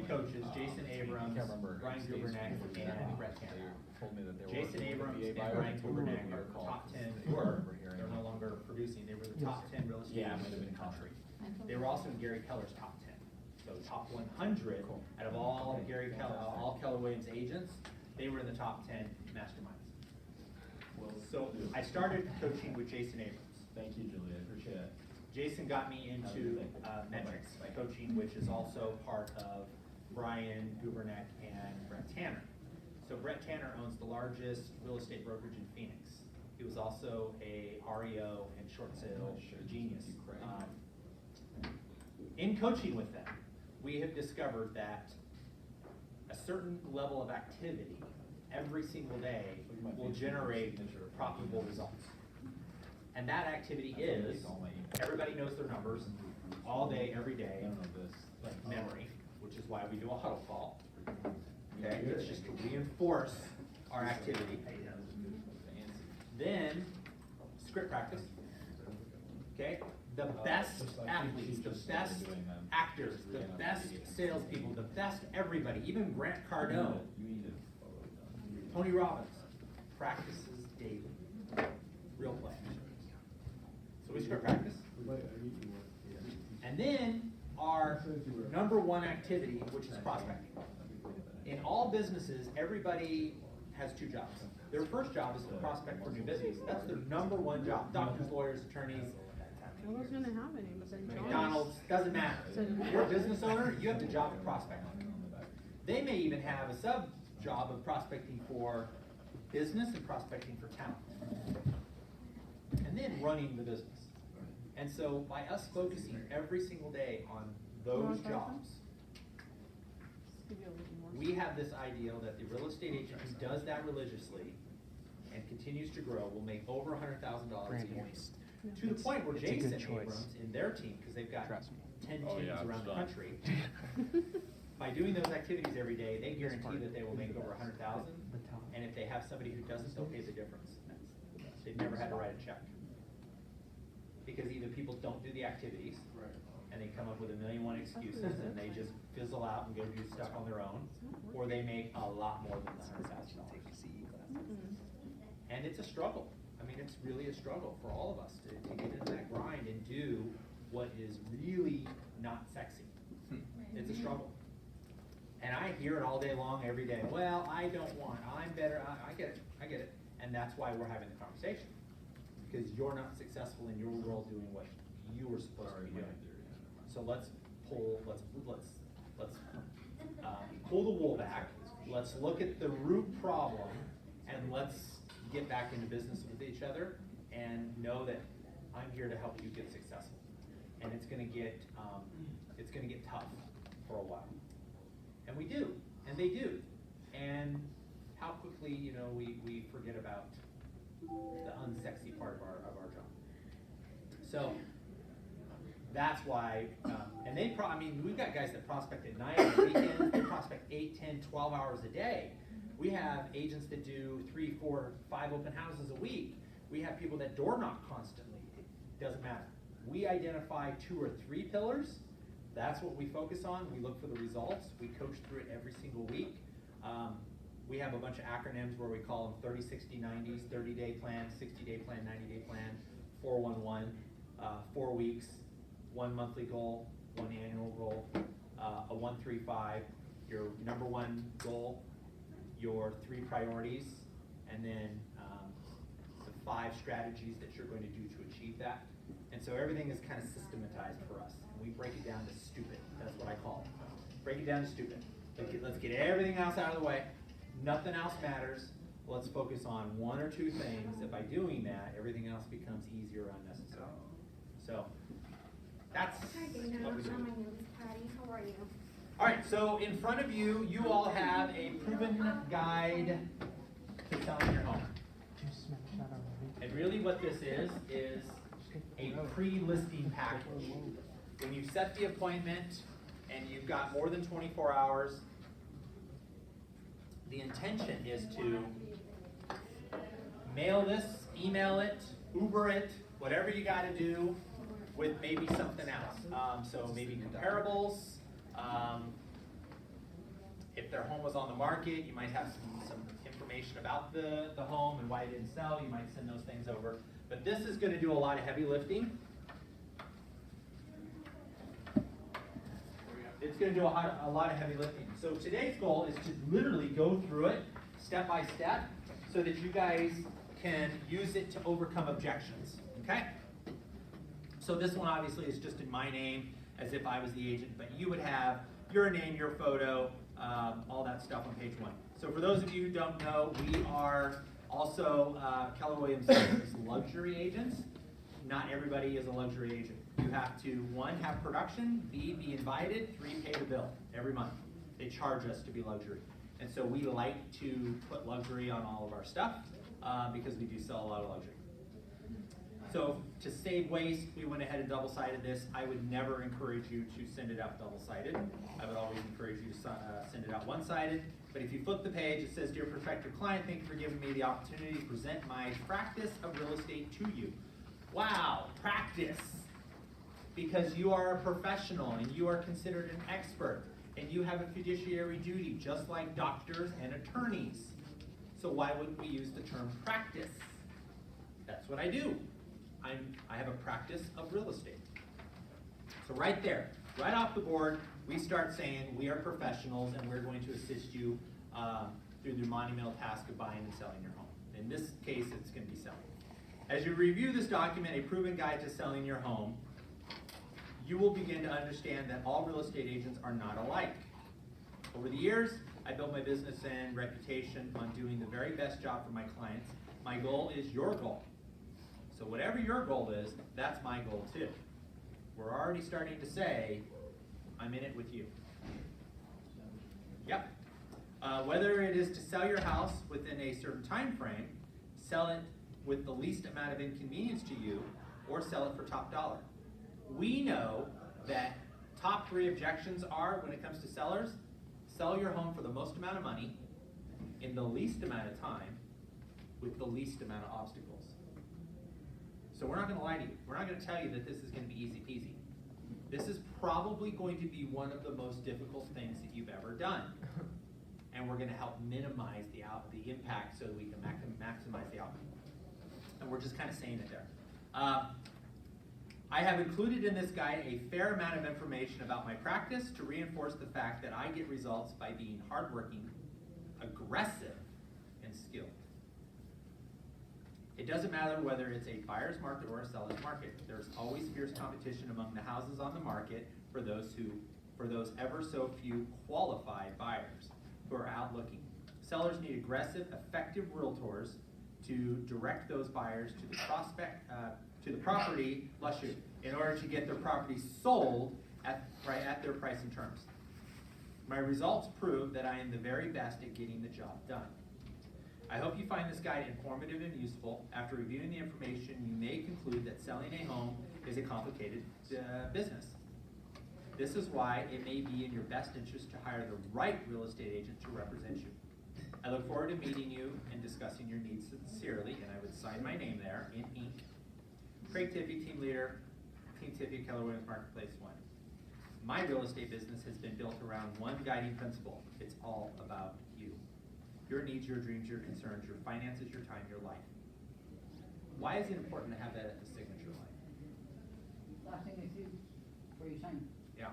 coaches, Jason Abrams, I can't remember. Brian Gubernack, and Brett They Tanner. told me that they were. Jason Abrams VA and buyer. Brian They were Gubernack are called. top 10, They were, were hearing. they're no longer producing, they were the top 10 real estate Yeah, agents might have in been the country. I They were also in Gary Keller's top 10. So top 100 Cool. out of all Okay. Gary Keller, all Keller Williams agents, they were in the top 10 masterminds. So I started coaching with Jason Abrams. Thank you, Julie, I appreciate it. Jason got me into metrics coaching, which is also part of Brian Gubernack and Brett Tanner. So Brett Tanner owns the largest real estate brokerage in Phoenix. He was also a REO and short sale genius. In coaching with them, we have discovered that a certain level of activity every single day will generate profitable results. And that activity is, everybody knows their numbers all day, every day, like memory, which is why we do a huddle call. Okay, it's just to reinforce our activity. Then, script practice. Okay, the best athletes, the best actors, the best salespeople, the best everybody, even Grant Cardone, Tony Robbins, practices daily, real play. So we script practice. And then our number one activity, which is prospecting. In all businesses, everybody has two jobs. Their first job is to prospect for new business. That's their number one job. Doctors, lawyers, attorneys, I was gonna have any, but then John. McDonald's, doesn't matter. You're a business owner, you have the job of prospecting. They may even have a sub job of prospecting for business and prospecting for talent. And then running the business. And so by us focusing every single day on those jobs, we have this ideal that the real estate agent who does that religiously and continues to grow will make over $100,000 a year. To the point where Jason Abrams in their team, because they've got 10 teams around the country, by doing those activities every day, they guarantee that they will make over 100,000. And if they have somebody who doesn't, they'll pay the difference. They've never had to write a check. Because either people don't do the activities, and they come up with 1,000,001 excuses, and they just fizzle out and go do stuff on their own, or they make a lot more than the $100,000. And it's a struggle. I mean, it's really a struggle for all of us to get into that grind and do what is really not sexy. It's a struggle. And I hear it all day long, every day. Well, I don't want, I'm better, I get it. And that's why we're having the conversation. Because you're not successful in your world doing what you were supposed to be doing. So let's pull the wool back. Let's look at the root problem, and let's get back into business with each other, and know that I'm here to help you get successful. And it's going to get tough for a while, and we do, and they do, and how quickly we forget about the unsexy part of our job. So that's why, and I mean, we've got guys that prospect at night, on weekends, they prospect 8, 10, 12 hours a day. We have agents that do 3, 4, 5 open houses a week. We have people that door knock constantly. It doesn't matter. We identify 2 or 3 pillars. That's what we focus on. We look for the results. We coach through it every single week. We have a bunch of acronyms where we call them 30, 60, 90s, 30-day plan, 60-day plan, 90-day plan, 411, 4 weeks, 1 monthly goal, 1 annual goal, a 1-3-5, your number 1 goal, your 3 priorities, and then the 5 strategies that you're going to do to achieve that. And so everything is kind of systematized for us. We break it down to stupid. That's what I call it. Break it down to stupid. Let's get everything else out of the way. Nothing else matters. Let's focus on 1 or 2 things. That by doing that, everything else becomes easier or unnecessary. So that's Hi, Dana. what we do. My name is Patty. How are you? All right, so in front of you, you all have a proven guide to selling your home. And really what this is a pre-listing package. When you set the appointment and you've got more than 24 hours, the intention is to mail this, email it, Uber it, whatever you got to do with maybe something else. So maybe comparables, if their home was on the market, you might have some information about the home and why it didn't sell. You might send those things over. But this is going to do a lot of heavy lifting. It's going to do a lot of heavy lifting. So today's goal is to literally go through it step by step so that you guys can use it to overcome objections, okay? So this one obviously is just in my name as if I was the agent, but you would have your name, your photo, all that stuff on page 1. So for those of you who don't know, we are also Keller Williams luxury agents. Not everybody is a luxury agent. You have to, 1, have production, B, be invited, 3, pay the bill every month. They charge us to be luxury. And so we like to put luxury on all of our stuff because we do sell a lot of luxury. So to save waste, we went ahead and double-sided this. I would never encourage you to send it out double-sided. I would always encourage you to send it out one-sided. But if you flip the page, it says, "Dear prospective client, thank you for giving me the opportunity to present my practice of real estate to you." Wow, practice. Because you are a professional and you are considered an expert and you have a fiduciary duty just like doctors and attorneys. So why wouldn't we use the term practice? That's what I do. I have a practice of real estate. So right there, right off the board, we start saying we are professionals and we're going to assist you through the monumental task of buying and selling your home. In this case, it's going to be selling. As you review this document, A Proven Guide to Selling Your Home, you will begin to understand that all real estate agents are not alike. Over the years, I built my business and reputation on doing the very best job for my clients. My goal is your goal. So whatever your goal is, that's my goal too. We're already starting to say, I'm in it with you. Yep. Whether it is to sell your house within a certain time frame, sell it with the least amount of inconvenience to you, or sell it for top dollar. We know that top 3 objections are, when it comes to sellers, sell your home for the most amount of money, in the least amount of time, with the least amount of obstacles. So we're not going to lie to you. We're not going to tell you that this is going to be easy peasy. This is probably going to be one of the most difficult things that you've ever done. And we're going to help minimize the impact so that we can maximize the outcome. And we're just kind of saying it there. I have included in this guide a fair amount of information about my practice to reinforce the fact that I get results by being hardworking, aggressive, and skilled. It doesn't matter whether it's a buyer's market or a seller's market. There's always fierce competition among the houses on the market for those ever so few qualified buyers who are out looking. Sellers need aggressive, effective realtors to direct those buyers to the property, in order to get their property sold at their price and terms. My results prove that I am the very best at getting the job done. I hope you find this guide informative and useful. After reviewing the information, you may conclude that selling a home is a complicated business. This is why it may be in your best interest to hire the right real estate agent to represent you. I look forward to meeting you and discussing your needs sincerely, and I would sign my name there in ink. Craig Tiffey, Team Leader, Team Tiffey, Keller Williams Marketplace 1. My real estate business has been built around one guiding principle. It's all about you. Your needs, your dreams, your concerns, your finances, your time, your life. Why is it important to have that at the signature line? Last thing they see where you sign. Yeah.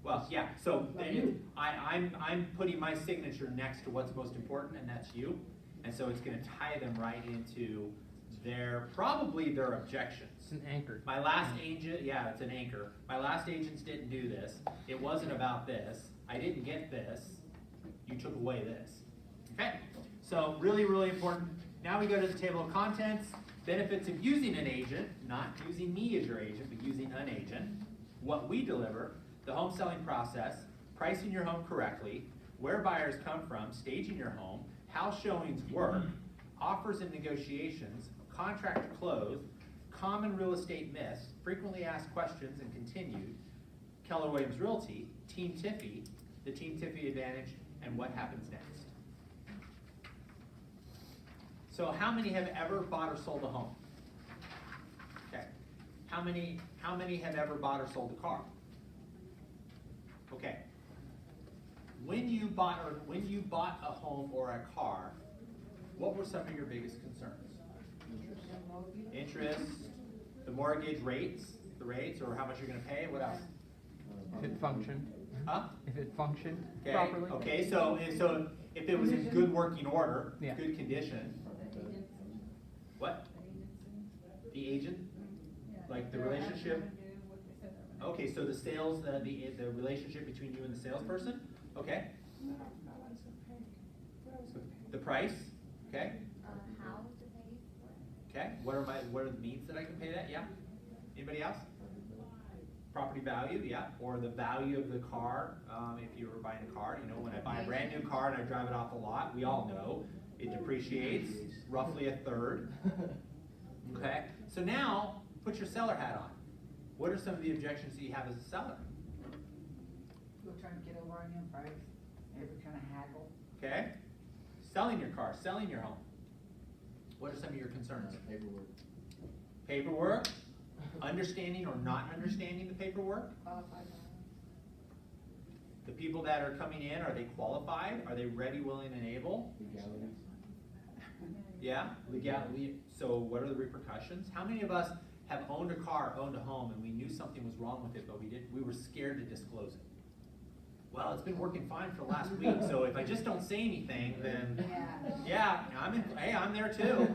Well, yeah, so I'm putting my signature next to what's most important, and that's you. And so it's going to tie them right into probably their objections. It's an anchor. My last agent, yeah, it's an anchor. My last agents didn't do this. It wasn't about this. I didn't get this. You took away this. Okay? So really, really important. Now we go to the table of contents. Benefits of using an agent, not using me as your agent, but using an agent. What we deliver, the home selling process, pricing your home correctly, where buyers come from, staging your home, how showings work, offers and negotiations, contract to close, common real estate myths, frequently asked questions and continued, Keller Williams Realty, Team Tiffey, the Team Tiffey Advantage, and what happens next. So how many have ever bought or sold a home? Okay. How many have ever bought or sold a car? Okay. bought a home or a car, what were some of your biggest concerns? Interest, the mortgage rates, or how much you're gonna pay, what else? If it functioned, Huh? if it functioned Okay, properly. okay, so if it was in good working order, Yeah. good condition. What? The agent? Like the relationship? Okay, so the sales, the relationship between you and the salesperson? Okay. The price? Okay. How to pay for it. Okay, what are the means that I can pay that? Yeah. Anybody else? Property value, yeah, or the value of the car, if you were buying a car, you know, when I buy a brand new car and I drive it off the lot, we all know, it depreciates roughly a third. Okay, so now, put your seller hat on. What are some of the objections that you have as a seller? People trying to get over on your price, everybody trying to haggle. Okay, selling your car, selling your home. What are some of your concerns? Paperwork. Paperwork, understanding or not understanding the paperwork. Qualified. The people that are coming in, are they qualified? Are they ready, willing, and able? Legalities. Yeah, legality. So what are the repercussions? How many of us have owned a car, owned a home, and we knew something was wrong with it, but we were scared to disclose it? Well, it's been working fine for the last week, so if I just don't say anything, then yeah, I'm there too.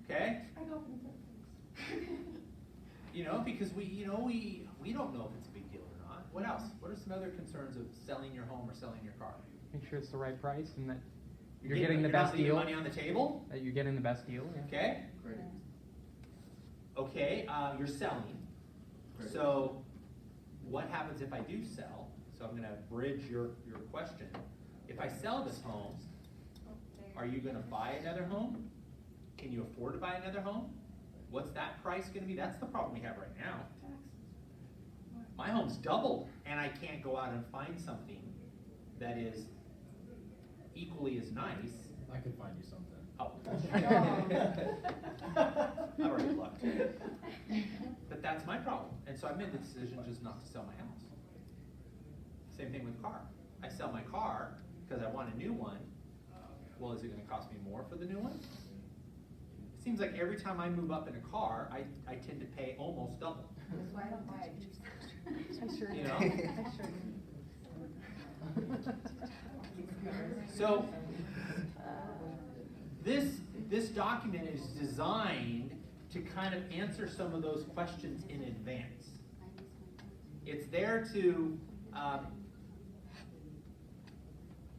Okay? You know, because we don't know if it's a big deal or not. What else? What are some other concerns of selling your home or selling your car? Make sure it's the right price and that you're getting the best You're not leaving deal. money on the table. That you're getting the best deal. Yeah. Okay. Great. Okay, you're selling. Great. So what happens if I do sell? So I'm gonna bridge your question. If I sell this home, are you gonna buy another home? Can you afford to buy another home? What's that price gonna be? That's the problem we have right now. My home's doubled and I can't go out and find something that is equally as nice. I could find you something. Oh. I've already looked. But that's my problem. And so I made the decision just not to sell my house. Same thing with car. I sell my car because I want a new one. Well, is it gonna cost me more for the new one? It seems like every time I move up in a car, I tend to pay almost double. That's why I don't buy it. I sure You do. know? I sure do. So this document is designed to kind of answer some of those questions in advance. It's there to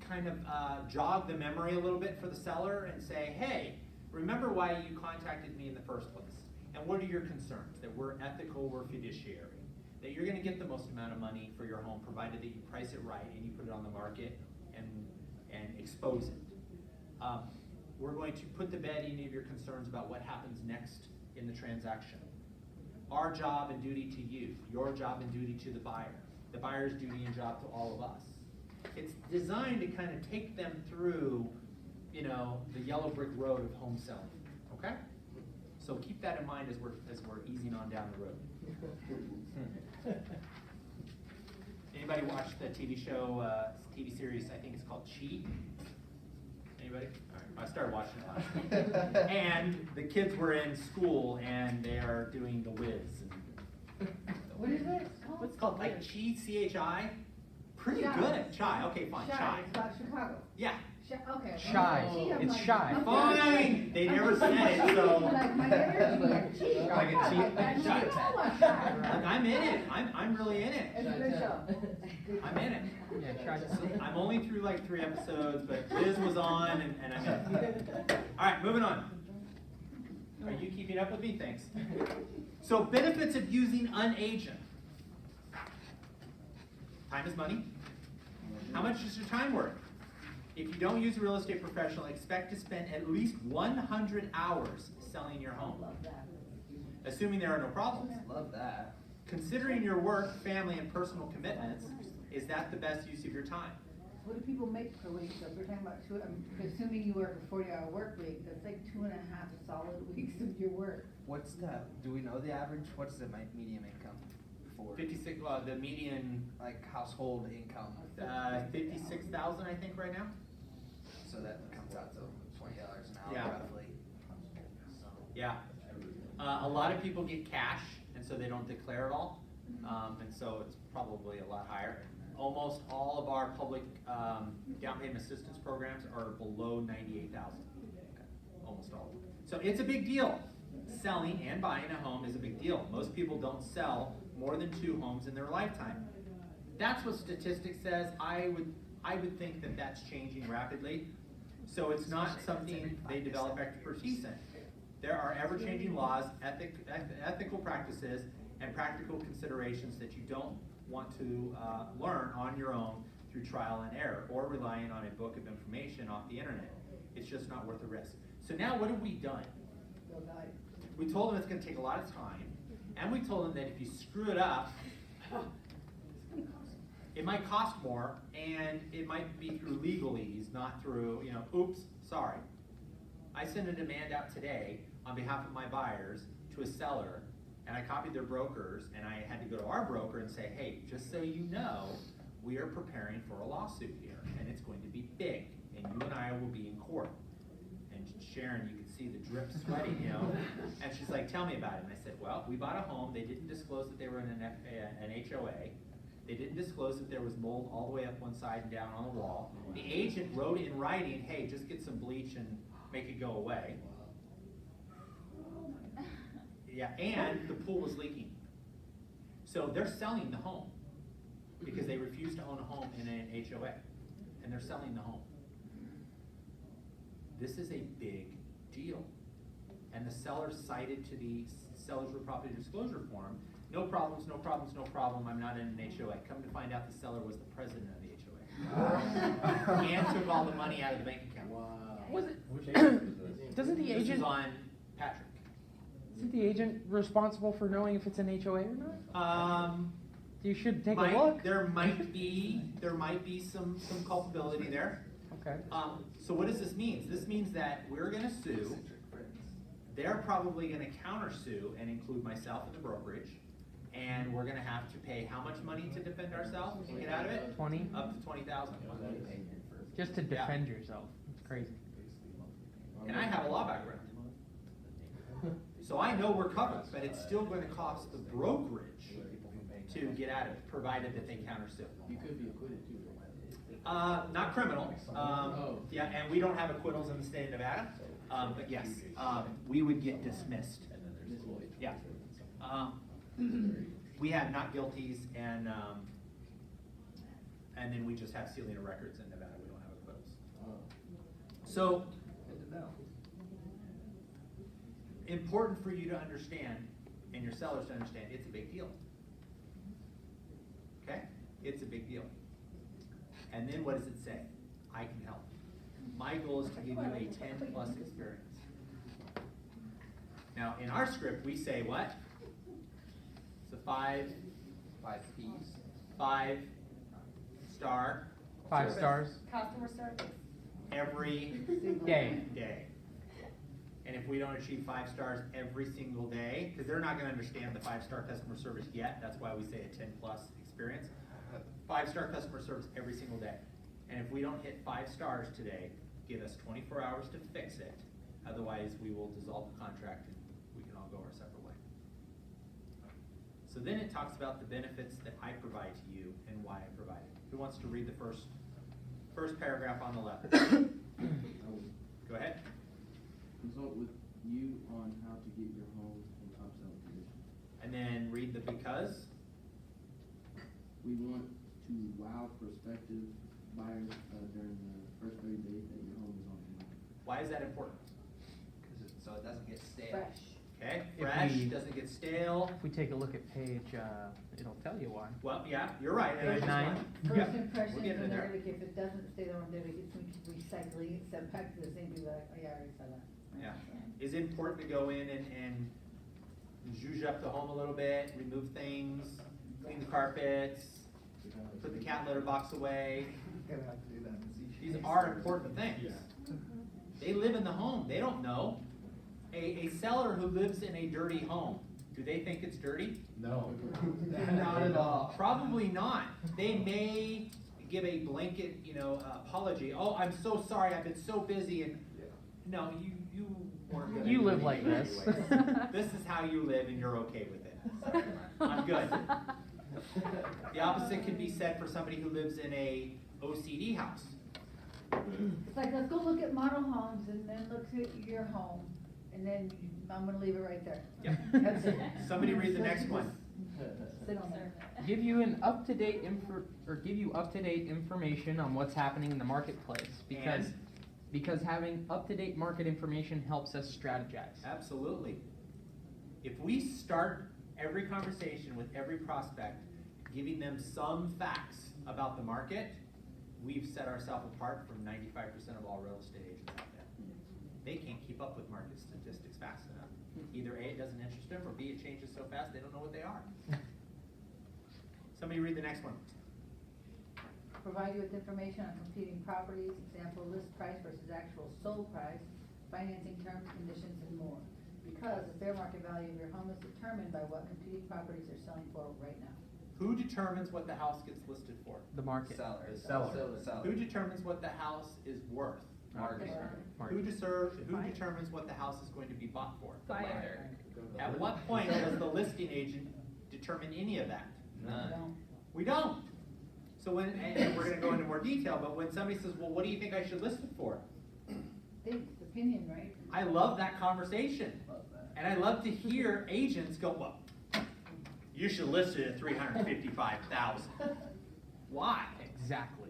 kind of jog the memory a little bit for the seller and say, hey, remember why you contacted me in the first place? And what are your concerns? That we're ethical, we're fiduciary. That you're gonna get the most amount of money for your home, provided that you price it right and you put it on the market and expose it. We're going to put to bed any of your concerns about what happens next in the transaction. Our job and duty to you, your job and duty to the buyer's duty and job to all of us. It's designed to kind of take them through, you know, the yellow brick road of home selling, okay? So keep that in mind as we're easing on down the road. Anybody watch the TV show, TV series, I think it's called Cheat? Anybody? All right, I started watching it last night. And the kids were in school and they are doing the whiz. What is it? What's it called? Like Chi, C-H-I? Pretty Chi. good at Chi. Okay, fine, Chi. It's about Chicago. Yeah. Okay. Shy. I'm It's like, shy. okay. Fine. They never said it, so. Like my energy, like, gee, Like a cheat- I know Shy. it's all about shy. Look, I'm in it. I'm really in it. It's a good show. I'm in it. Yeah, try So I'm only through like 3 episodes, but Liz was on and I'm in. All right, moving on. Are you keeping up with me? Thanks. So benefits of using an agent. Time is money. How much is your time worth? If you don't use a real estate professional, expect to spend at least 100 hours selling your home, Love that. assuming there are no problems. Love that. Considering your work, family, and personal commitments, is that the best use of your time? What do people make per week? So if we're talking about assuming you work a 40-hour work week, that's like 2.5 solid weeks of your work. What's the, do we know the average, what's the median income before? 56, the median, Like household income, 56,000, I think, right now. so that comes out to $20 an hour Yeah. roughly. So, Yeah. A lot of people get cash, and so they don't declare it all, and so it's probably a lot higher. Almost all of our public, down payment assistance programs are below 98,000. Almost all of them. So it's a big deal. Selling and buying a home is a big deal. Most people don't sell more than 2 homes in their lifetime. That's what statistics says. I would think that that's changing rapidly. So it's not something they develop expertise in. There are ever-changing laws, ethical practices, and practical considerations that you don't want to learn on your own through trial and error or relying on a book of information off the internet. It's just not worth the risk. So now what have we done? Bill Nye. We told them it's gonna take a lot of time, and we told them that if you screw it up, it might cost more, and it might be through legalese, not through, oops, sorry. I sent a demand out today on behalf of my buyers to a seller, and I copied their brokers, and I had to go to our broker and say, hey, just so you know, we are preparing for a lawsuit here, and it's going to be big, and you and I will be in court. And Sharon, you can see the drip sweating, and she's like, tell me about it. And I said, well, we bought a home, they didn't disclose that they were in an HOA. They didn't disclose that there was mold all the way up one side and down on the wall. The agent wrote in writing, hey, just get some bleach and make it go away. Yeah, and the pool was leaking. So they're selling the home because they refuse to own a home in an HOA, and they're selling the home. This is a big deal. And the seller cited to the seller's real property disclosure form, no problems, no problems, no problem, I'm not in an HOA. Come to find out the seller was the president of the HOA. And took all the money out of the bank account. Was it, Which agent was this? doesn't the This is agent, on Patrick. isn't the agent responsible for knowing if it's an HOA or not? You should take a look. There might be some culpability there. Okay. So what does this mean? This means that we're gonna sue, they're probably gonna countersue and include myself in the brokerage, and we're gonna have to pay how much money to defend ourselves and get out of it? 20? Up to 20,000. Just to Yeah. defend yourself. It's crazy. And I have a law background. So I know we're covered, but it's still gonna cost the brokerage to get out of it, provided that they countersue. You could be acquitted too. Not criminal, yeah, and we don't have acquittals in the state of Nevada, but yes, we would get dismissed. Yeah. We have not guilties and then we just have sealing of records in Nevada, we don't have acquittals. So, Good to know. important for you to understand, and your sellers to understand, it's a big deal. Okay? It's a big deal. And then what does it say? I can help. My goal is to give you a 10+ experience. Now, in our script, we say what? It's a 5 P's. 5-star 5 service stars. Customer service. every Day. day. And if we don't achieve 5 stars every single day, because they're not gonna understand the 5-star customer service yet, that's why we say a 10+ experience. 5-star customer service every single day. And if we don't hit 5 stars today, give us 24 hours to fix it. Otherwise, we will dissolve the contract and we can all go our separate way. So then it talks about the benefits that I provide to you and why I provide it. Who wants to read the first paragraph on the left? Go ahead. Consult with you on how to get your home in top selling condition. And then read the because. We want to wow prospective buyers during the first 30 days that your home is on the market. Why is that important? So it doesn't get stale. Fresh. Okay, If fresh, we- doesn't get stale. If we take a look at page, it'll tell you why. Well, yeah, you're right. and I Page just 9. want- First Yep, impressions, we'll get into and there. then if it doesn't stay there, then we get some recycling, send back to the same people like, oh yeah, I already saw that. Yeah, is it important to go in and zhuzh up the home a little bit, remove things, clean the carpets, put the cat litter box away? Gonna have to do that. These are important things. They live in the home, they don't know. A seller who lives in a dirty home Do they think it's dirty? No, not at all. Probably not. They may give a blanket, apology. Oh, I'm so sorry, I've been so busy, and no, you weren't gonna You do live it like this. anyways. This is how you live, and you're okay with it. I'm good. The opposite can be said for somebody who lives in a OCD house. It's like, let's go look at model homes and then look at your home, and then I'm gonna leave it right there. Yep. That's it. Somebody read the next one. Sit on there. Give you up-to-date information on what's happening in the marketplace, And? because having up-to-date market information helps us strategize. Absolutely. If we start every conversation with every prospect, giving them some facts about the market, we've set ourselves apart from 95% of all real estate agents out there. They can't keep up with market statistics fast enough. Either A, it doesn't interest them, or B, it changes so fast they don't know what they are. Somebody read the next one. Provide you with information on competing properties, example, list price versus actual sold price, financing terms, conditions, and more. Because the fair market value of your home is determined by what competing properties are selling for right now. Who determines what the house gets listed for? The market. Seller. The seller. Seller. Who determines what the house is worth? Market. Who determines what the house is going to be bought for? Buyer. At what point does the listing agent determine any of that? None. We don't. So when, and we're gonna go into more detail, but when somebody says, well, what do you think I should list it for? It's opinion, right? I love that conversation. Love that. And I love to hear agents go, well, you should list it at $355,000. Why? Exactly.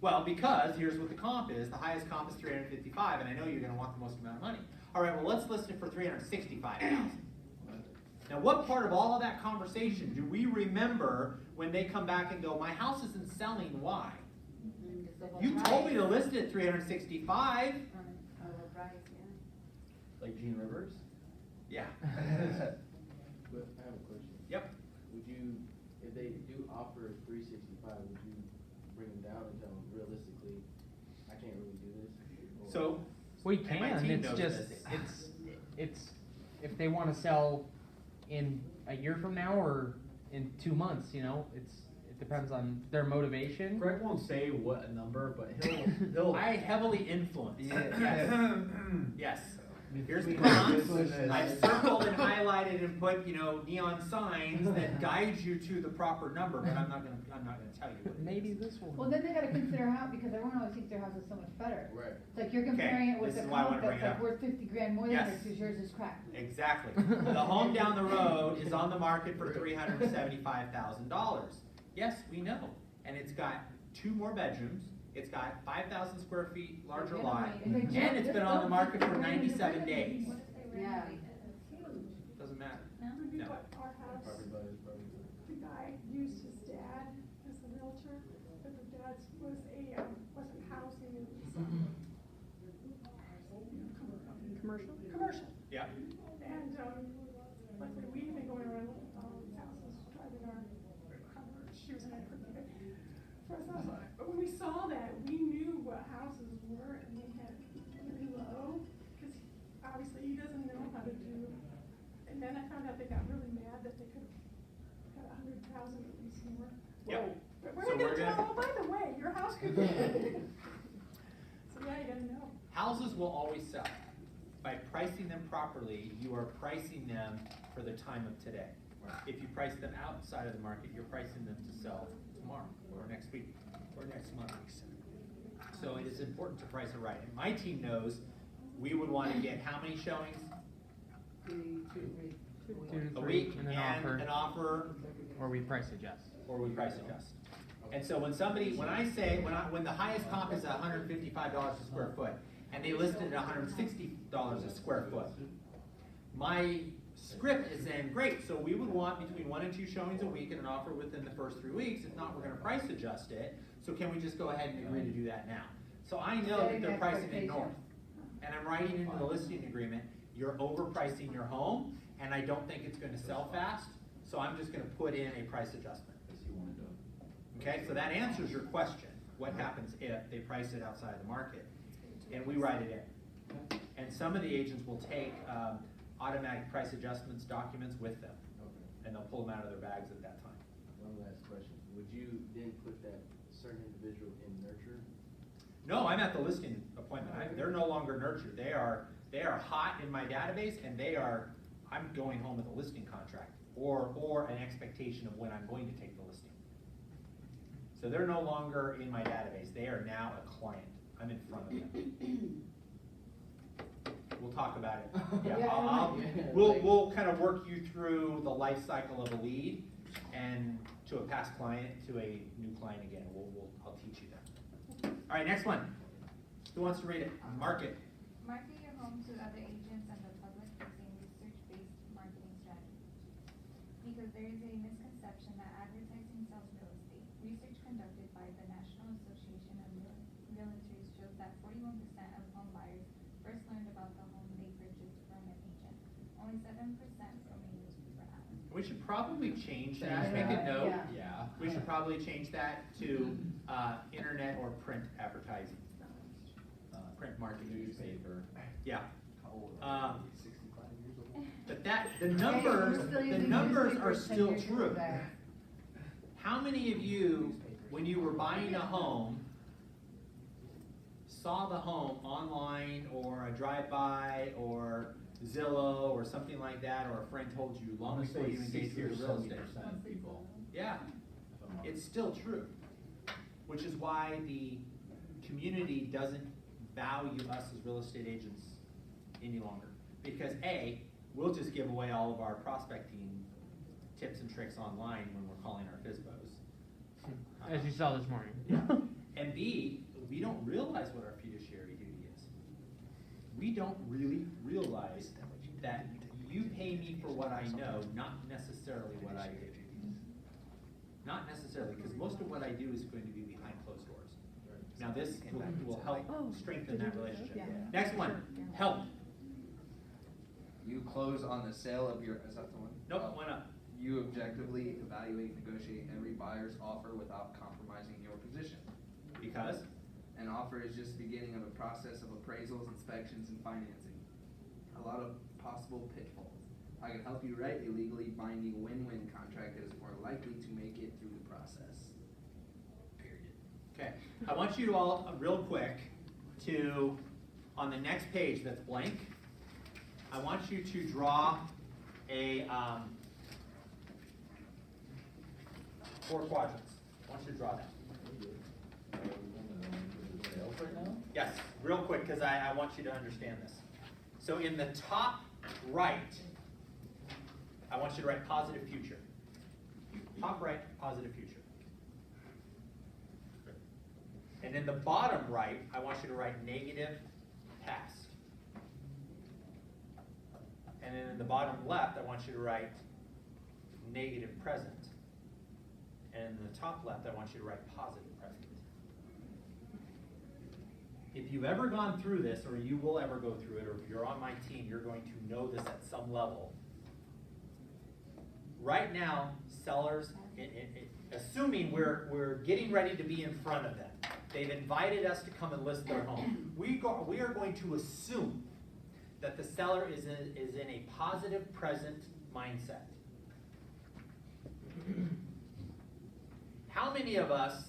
Well, because here's what the comp is. The highest comp is $355,000, and I know you're gonna want the most amount of money. All right, well, let's list it for $365,000. Now, what part of all of that conversation do we remember when they come back and go, my house isn't selling, why? Just the whole You told me price. to list it at $365,000. Overpriced, yeah. Like Gene Rivers? Yeah. But I have a question. Yep. Would you, if they do offer 365, would you bring them down and tell them realistically, I can't really do this? Or- So, We and my can, team it's knows just, this. it's, if they wanna sell in a year from now or in 2 months, it depends on their motivation. Greg won't say what number, but he'll. I heavily influence. Yeah. Yes. Here's the Between prompts. this and I've this. circled and highlighted and put, neon signs that guide you to the proper number, but I'm not gonna tell you what it is. Maybe this one. Well, then they gotta consider how, because everyone always thinks their house is so much better. Right. It's like you're comparing it with this a is why I comp wanna bring that's it like up. worth 50 grand more than Yes. yours, because yours is crap. Exactly. The home down the road is on the market for $375,000. Yes, we know. And it's got 2 more bedrooms. It's got 5,000 square feet larger Yeah, lot. and they And jump- it's been on the market for 97 days. What if they Yeah. renovate it? It's huge. Doesn't matter. No? No. What our house, Everybody's probably. the guy used his dad as a realtor, but the dad wasn't housing, it was, Commercial? commercial. Yeah. And, luckily, we had been going around, houses, driving our, she was in a pretty good, but when we saw that, we knew what houses were, and we had really low, cause obviously he doesn't know how to do. And then I found out they got really mad that they could have had 100,000 at least more. Yep. But So we're we're not gonna gonna- tell, oh, by the way, your house could be. So yeah, you gotta know. Houses will always sell. By pricing them properly, you are pricing them for the time of today. If you price them outside of the market, you're pricing them to sell tomorrow, or next week, or next month. So it is important to price it right. And my team knows we would want to get how many showings 2, 3. 2 to a 3 week, and and an offer, or we price adjust. or we price adjust. And so when when the highest comp is $155 a square foot, and they listed at $160 a square foot, my script is saying, great, so we would want between 1 and 2 showings a week and an offer within the first 3 weeks. If not, we're gonna price adjust it, so can we just go ahead and agree to do that now? So I know that Setting they're pricing it expectations. north, and I'm writing into the listing agreement, you're overpricing your home, and I don't think it's gonna sell fast, so I'm just gonna put in a price adjustment. Okay, so that answers your question, what happens if they price it outside the market? And we write it in. And some of the agents will take automatic price adjustments documents with them, Okay. and they'll pull them out of their bags at that time. One last question. Would you then put that certain individual in nurture? No, I'm at the listing appointment. They're no longer nurtured. They are hot in my database, and I'm going home with a listing contract or an expectation of when I'm going to take the listing. So they're no longer in my database. They are now a client. I'm in front of them. We'll talk about it. Yeah, we'll kind of work you through the life cycle of a lead and to a past client to a new client again. I'll teach you that. All right, next one. Who wants to read it? Market. Market your home to other agents and the public using research-based marketing strategies. Because there is a misconception that advertising sells real estate. Research conducted by the National Association of Realtors shows that 41% of home buyers first learned about the home they purchased from an agent. Only 7% from a newspaper ad. We should probably change that. Make a note. Yeah. We should probably change that to internet or print advertising. Print marketing. Newspaper. Yeah. How old are you? 65 years old? But the Hey, numbers, we're still the using numbers are newspapers 10 still years true. back. How many of you, when you were buying a home, saw the home online or a drive-by or Zillow or something like that, or a friend told you long I'm before gonna you say engaged 60 with or real 70% estate? of people. Yeah, if I'm not it's still true. Which is why the community doesn't value us as real estate agents any longer. Because A, we'll just give away all of our prospecting tips and tricks online when we're calling our FSBOs. As you saw this morning. Yeah. And B, we don't realize what our fiduciary duty is. We don't really realize that you pay me for what I know, not necessarily what I do. Not necessarily, because most of what I do is going to be behind closed doors. Now this will help strengthen that relationship. Yeah. Next one, help. You close on the sale of your, is that the one? Nope, one up. You objectively evaluate and negotiate every buyer's offer without compromising your position. Because? An offer is just the beginning of a process of appraisals, inspections, and financing. A lot of possible pitfalls. I can help you write a legally binding win-win contract that is more likely to make it through the process. Period. Okay, I want you to all, real quick, to, on the next page that's blank, I want you to draw a, 4 quadrants. I want you to draw that. Sales right now? Yes, real quick, because I want you to understand this. So in the top right, I want you to write positive future. Top right, positive future. And in the bottom right, I want you to write negative past. And then in the bottom left, I want you to write negative present. And in the top left, I want you to write positive present. If you've ever gone through this, or you will ever go through it, or if you're on my team, you're going to know this at some level. Right now, sellers, assuming we're getting ready to be in front of them, they've invited us to come and list their home. We are going to assume that the seller is in a positive present mindset. How many of us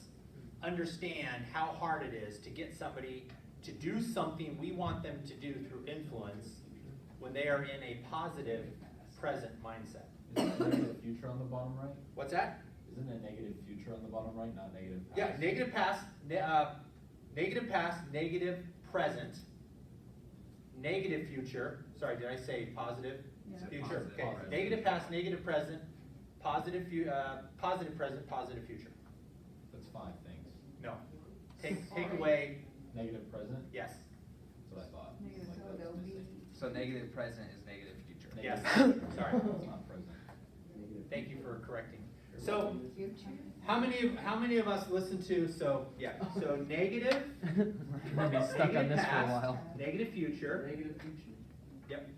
understand how hard it is to get somebody to do something we want them to do through influence when they are in a positive present mindset? Isn't it negative future on the bottom right? What's that? Isn't it negative future on the bottom right, not negative past? Yeah, negative past, negative present, negative future. Sorry, did I say positive Yeah. future? Positive Okay, present. negative past, negative present, positive present, positive future. That's 5 things. No, take away, Negative present? yes, That's what I thought. Negative, Like, so that's there'll be- missing. So negative present is negative future. yes, Negative sorry. future, It's not present. Thank you for correcting. So, Future. how many of us listen to, so negative, We're gonna be stuck on negative this for a past, while. negative future, Negative future. yep,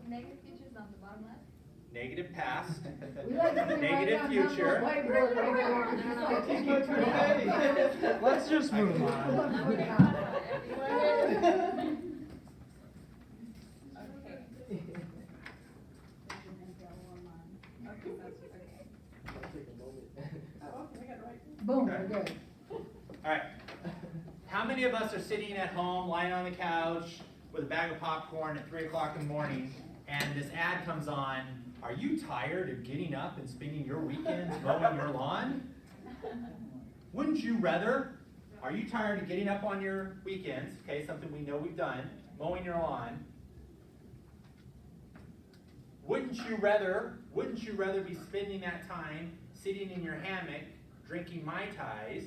Negative futures on the bottom left. negative past, We like to see Negative right down future. the whiteboard right there. Let's just move on. Boom, we're good. Alright. How many of us are sitting at home, lying on the couch, with a bag of popcorn at 3 o'clock in the morning, and this ad comes on, are you tired of getting up and spending your weekends mowing your lawn? Wouldn't you rather, are you tired of getting up on your weekends, okay, something we know we've done, mowing your lawn? Wouldn't you rather be spending that time sitting in your hammock, drinking Mai Tais?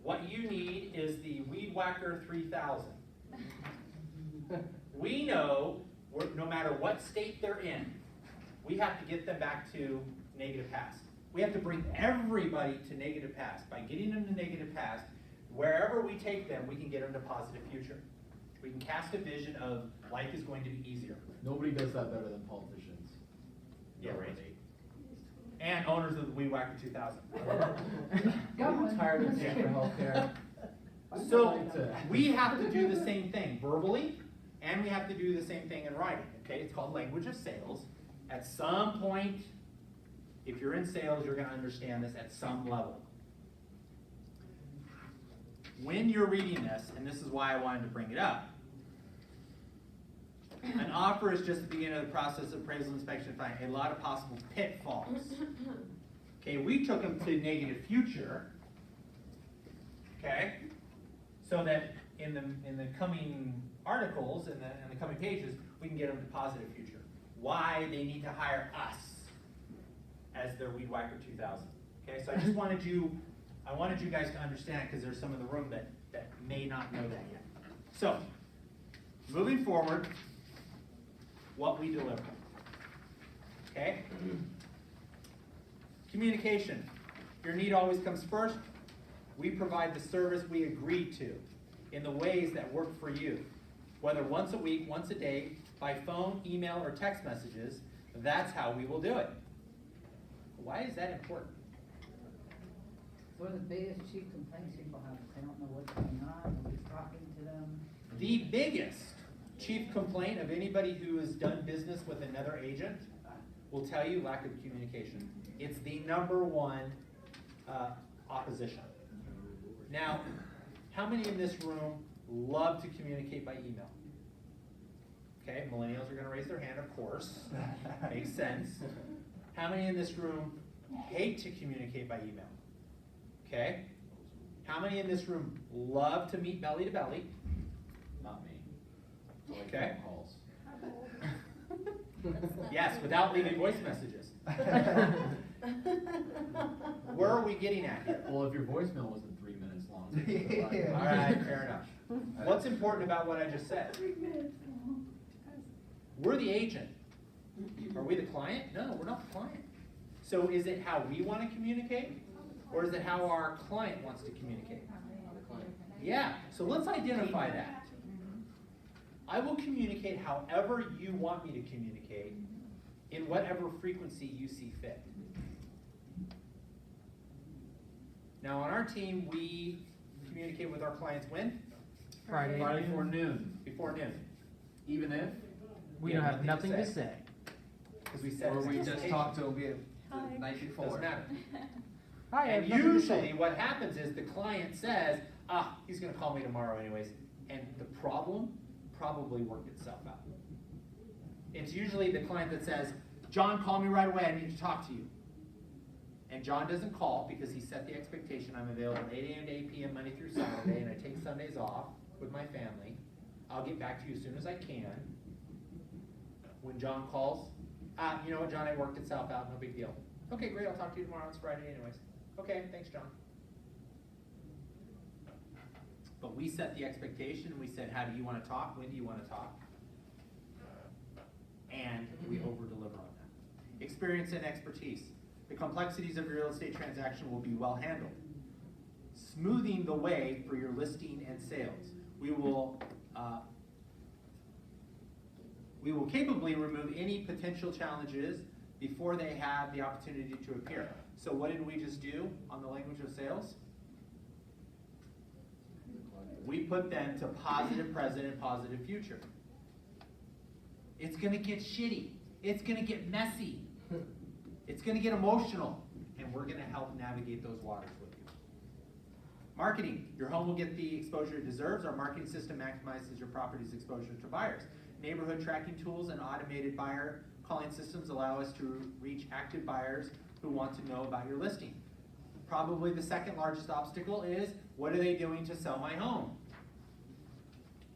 What you need is the Weed Whacker 3000. We know, no matter what state they're in, we have to get them back to negative past. We have to bring everybody to negative past. By getting them to negative past, wherever we take them, we can get them to positive future. We can cast a vision of life is going to be easier. Nobody does that better than politicians. Yeah, right. And owners of the Weed Whacker 2000. I'm tired of paying for healthcare. So we have to do the same thing verbally, and we have to do the same thing in writing. Okay, it's called language of sales. At some point, if you're in sales, you're going to understand this at some level. When you're reading this, and this is why I wanted to bring it up, an offer is just the beginning of the process of appraisal, inspection, and finding a lot of possible pitfalls. Okay, we took them to negative future. Okay, so that in the coming articles and the coming pages, we can get them to positive future. Why they need to hire us as their Weed Whacker 2000. Okay, so I just wanted you guys to understand, because there's some in the room that may not know that yet. So, moving forward, what we deliver. Okay? Communication. Your need always comes first. We provide the service we agreed to in the ways that work for you. Whether once a week, once a day, by phone, email, or text messages, that's how we will do it. Why is that important? What are the biggest chief complaints people have? They don't know what's going on, nobody's talking to them. The biggest chief complaint of anybody who has done business with another agent will tell you lack of communication. It's the number one opposition. Now, how many in this room love to communicate by email? Okay, millennials are going to raise their hand, of course. Makes sense. How many in this room hate to communicate by email? Okay. How many in this room love to meet belly to belly? Not me. Okay. Calls. Yes, without leaving voice messages. Where are we getting at here? Well, if your voicemail wasn't 3 minutes long. All right, fair enough. What's important about what I just said? 3 minutes long. We're the agent. Are we the client? No, we're not the client. So is it how we want to communicate? Or is it how our client wants to communicate? Yeah, so let's identify that. I will communicate however you want me to communicate in whatever frequency you see fit. Now on our team, we communicate with our clients when? Friday. Friday before noon. Before noon. Even if? We Yeah, don't have nothing to say. Because we set Or we just expectations. talk to them the night before. Doesn't matter. Hi, I have And nothing to usually say. what happens is the client says, he's gonna call me tomorrow anyways. And the problem probably worked itself out. It's usually the client that says, John, call me right away, I need to talk to you. And John doesn't call because he set the expectation, I'm available 8 a.m. to 8 p.m. Monday through Saturday, and I take Sundays off with my family. I'll get back to you as soon as I can. When John calls, you know what, John, it worked itself out, no big deal. Okay, great, I'll talk to you tomorrow, it's Friday anyways. Okay, thanks, John. But we set the expectation, we said, how do you want to talk, when do you want to talk? And we over-deliver on that. Experience and expertise. The complexities of your real estate transaction will be well handled. Smoothing the way for your listing and sales. We will capably remove any potential challenges before they have the opportunity to appear. So what did we just do on the language of sales? We put them to positive present and positive future. It's going to get shitty. It's going to get messy. It's going to get emotional. And and we're gonna help navigate those waters with you. Marketing, your home will get the exposure it deserves. Our marketing system maximizes your property's exposure to buyers. Neighborhood tracking tools and automated buyer calling systems allow us to reach active buyers who want to know about your listing. Probably the second largest obstacle is, what are they doing to sell my home?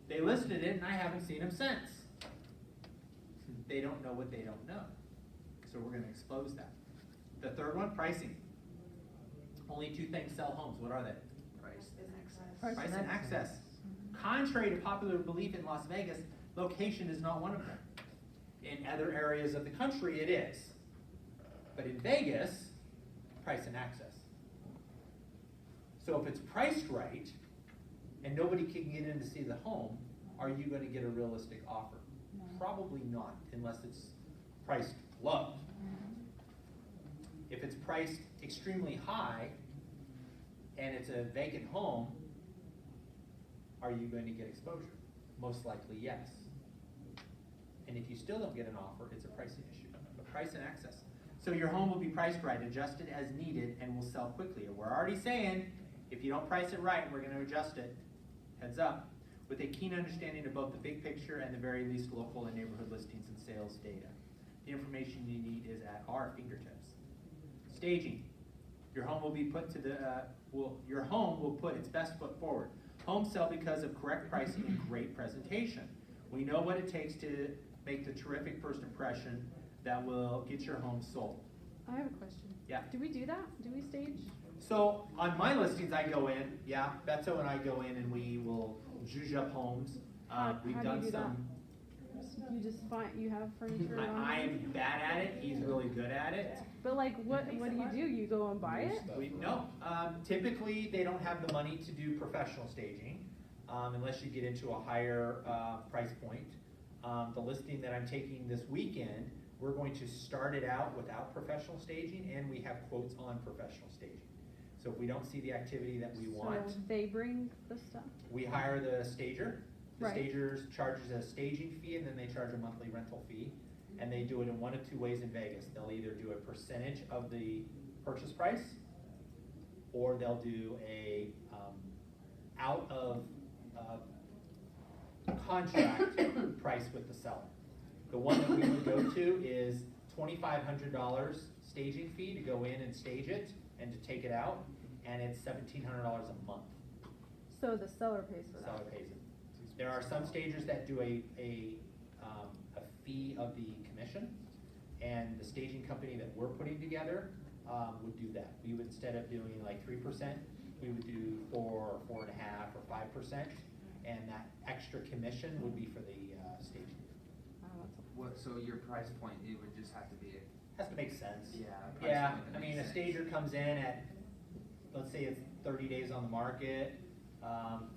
They listed it and I haven't seen them since. They don't know what they don't know. So we're gonna expose that. The third one, pricing. Only two things sell homes. What are they? Price and access. Price and access. Contrary to popular belief in Las Vegas, location is not one of them. In other areas of the country, it is. But in Vegas, price and access. So if it's priced right, and nobody can get in to see the home, are you gonna get a realistic offer? No. Probably not, unless it's priced low. If it's priced extremely high, and it's a vacant home, are you going to get exposure? Most likely, yes. And if you still don't get an offer, it's a pricing issue, but price and access. So your home will be priced right, adjusted as needed, and will sell quickly. And we're already saying, if you don't price it right, we're gonna adjust it. Heads up. With a keen understanding of both the big picture and the very least local and neighborhood listings and sales data. The information you need is at our fingertips. Staging. Your home will be put to the, your home will put its best foot forward. Homes sell because of correct pricing and great presentation. We know what it takes to make the terrific first impression that will get your home sold. I have a question. Yeah. Do we do that? Do we stage? So on my listings, I go in, yeah, Beto and I go in and we will zhuzh up homes. We've how do you done do that? some. You just find, you have furniture on I'm bad at it, he's really good at it. But like, what do? You go and buy it? No, typically they don't have the money to do professional staging, unless you get into a higher price point. The listing that I'm taking this weekend, we're going to start it out without professional staging, and we have quotes on professional staging. So if we don't see the activity that we want, So they bring the stuff? we hire the stager. The Right. stager charges a staging fee, and then they charge a monthly rental fee. And they do it in one of two ways in Vegas. They'll either do a percentage of the purchase price, or they'll do a out of contract price with the seller. The one that we would go to is $2,500 staging fee to go in and stage it and to take it out, and it's $1,700 a month. So the seller pays for The that? seller pays it. There are some stagers that do a fee of the commission, and the staging company that we're putting together would do that. We would, instead of doing like 3%, we would do 4, 4.5, or 5%, and that extra commission would be for the staging. What, so your price point, it would just have to be Has to make sense. a price Yeah, point that I mean, makes a sense. stager comes in at, let's say it's 30 days on the market,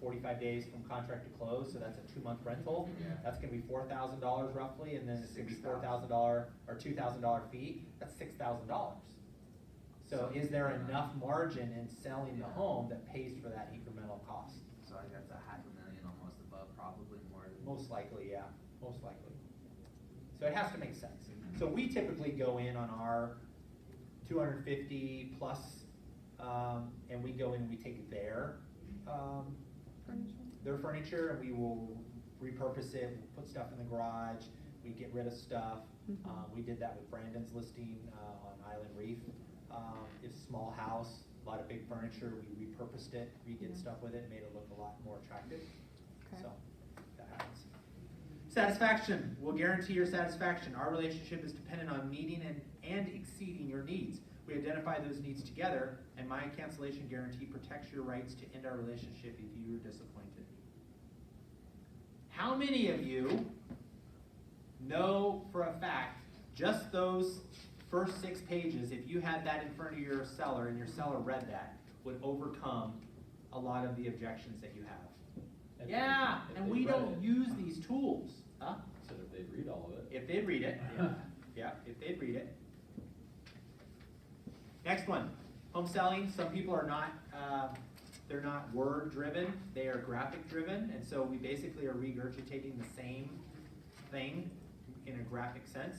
45 days from contract to close, so that's a 2-month rental. Yeah. That's gonna be $4,000 roughly, and then it's gonna be $6,000. $4,000 or $2,000 fee, that's $6,000. So is there enough margin in selling the home that pays for that incremental cost? So I got $500,000 almost above, probably more than. Most likely, yeah, most likely. So it has to make sense. So we typically go in on our 250 plus, and we go in and we take their furniture, and we will repurpose it, we'll put stuff in the garage, we get rid of stuff. We did that with Brandon's listing on Island Reef. It's a small house, a lot of big furniture, we repurposed it, redid stuff with it, made it look a lot more attractive. Okay. So, that happens. Satisfaction, we'll guarantee your satisfaction. Our relationship is dependent on meeting and exceeding your needs. We identify those needs together, and my cancellation guarantee protects your rights to end our relationship if you are disappointed. How many of you know for a fact, just those first 6 pages, if you had that in front of your seller and your seller read that, would overcome a lot of the objections that you have? Yeah, and we don't use these tools. Huh? So if they read all of it. If they'd read it, yeah. Yeah, if they'd read it. Next one, home selling. Some people are not, they're not word driven, they are graphic driven, and so we basically are regurgitating the same thing in a graphic sense.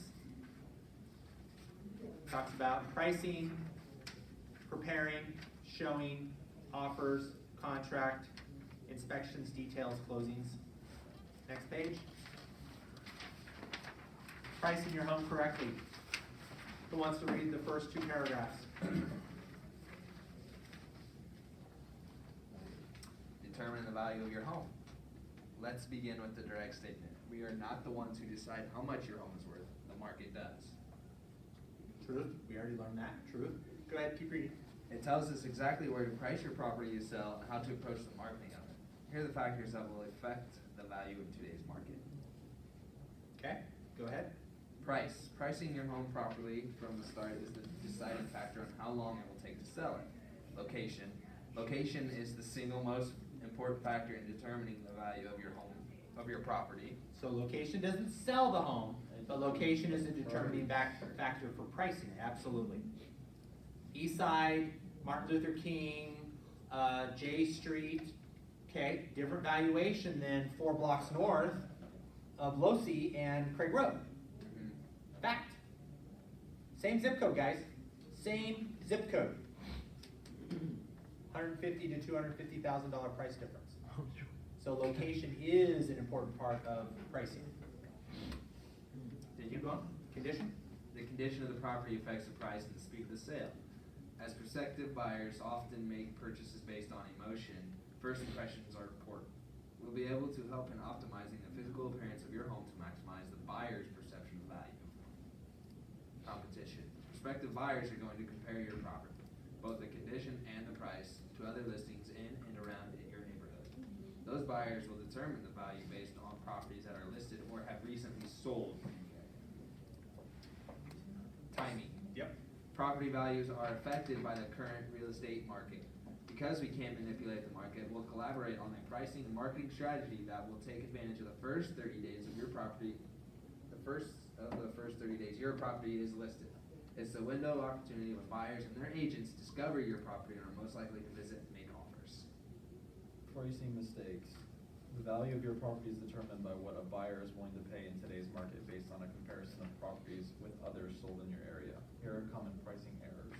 Talks about pricing, preparing, showing, offers, contract, inspections, details, closings. Next page. Pricing your home correctly. Who wants to read the first two paragraphs? Determine the value of your home. Let's begin with the direct statement. We are not the ones who decide how much your home is worth. The market does. Truth. We already learned that. Truth. Go ahead, keep reading. It tells us exactly where to price your property you sell and how to approach the marketing of it. Here are the factors that will affect the value in today's market. Okay, go ahead. Price. Pricing your home properly from the start is the deciding factor on how long it will take to sell it. Location. Location is the single most important factor in determining the value of your home, of your property. So location doesn't sell the home, but location is a determining factor for pricing, absolutely. East Side, Martin Luther King, J Street, okay, different valuation than 4 blocks north of Losey and Craig Road. Fact. Same zip code, guys. Same zip code. $150,000 to $250,000 price difference. So location is an important part of pricing. Did you go on? Condition? The condition of the property affects the price and the speed of the sale. As prospective buyers often make purchases based on emotion, first impressions are important. We'll be able to help in optimizing the physical appearance of your home to maximize the buyer's perception of value. Competition. Prospective buyers are going to compare your property, both the condition and the price, to other listings in and around in your neighborhood. Those buyers will determine the value based on properties that are listed or have recently sold in the area. Timing. Yep. Property values are affected by the current real estate market. Because we can't manipulate the market, we'll collaborate on a pricing and marketing strategy that will take advantage of the first 30 days of your property, the first 30 days your property is listed. It's the window of opportunity when buyers and their agents discover your property and are most likely to visit and make offers. Pricing mistakes. The value of your property is determined by what a buyer is willing to pay in today's market based on a comparison of properties with others sold in your area. Here are common pricing errors.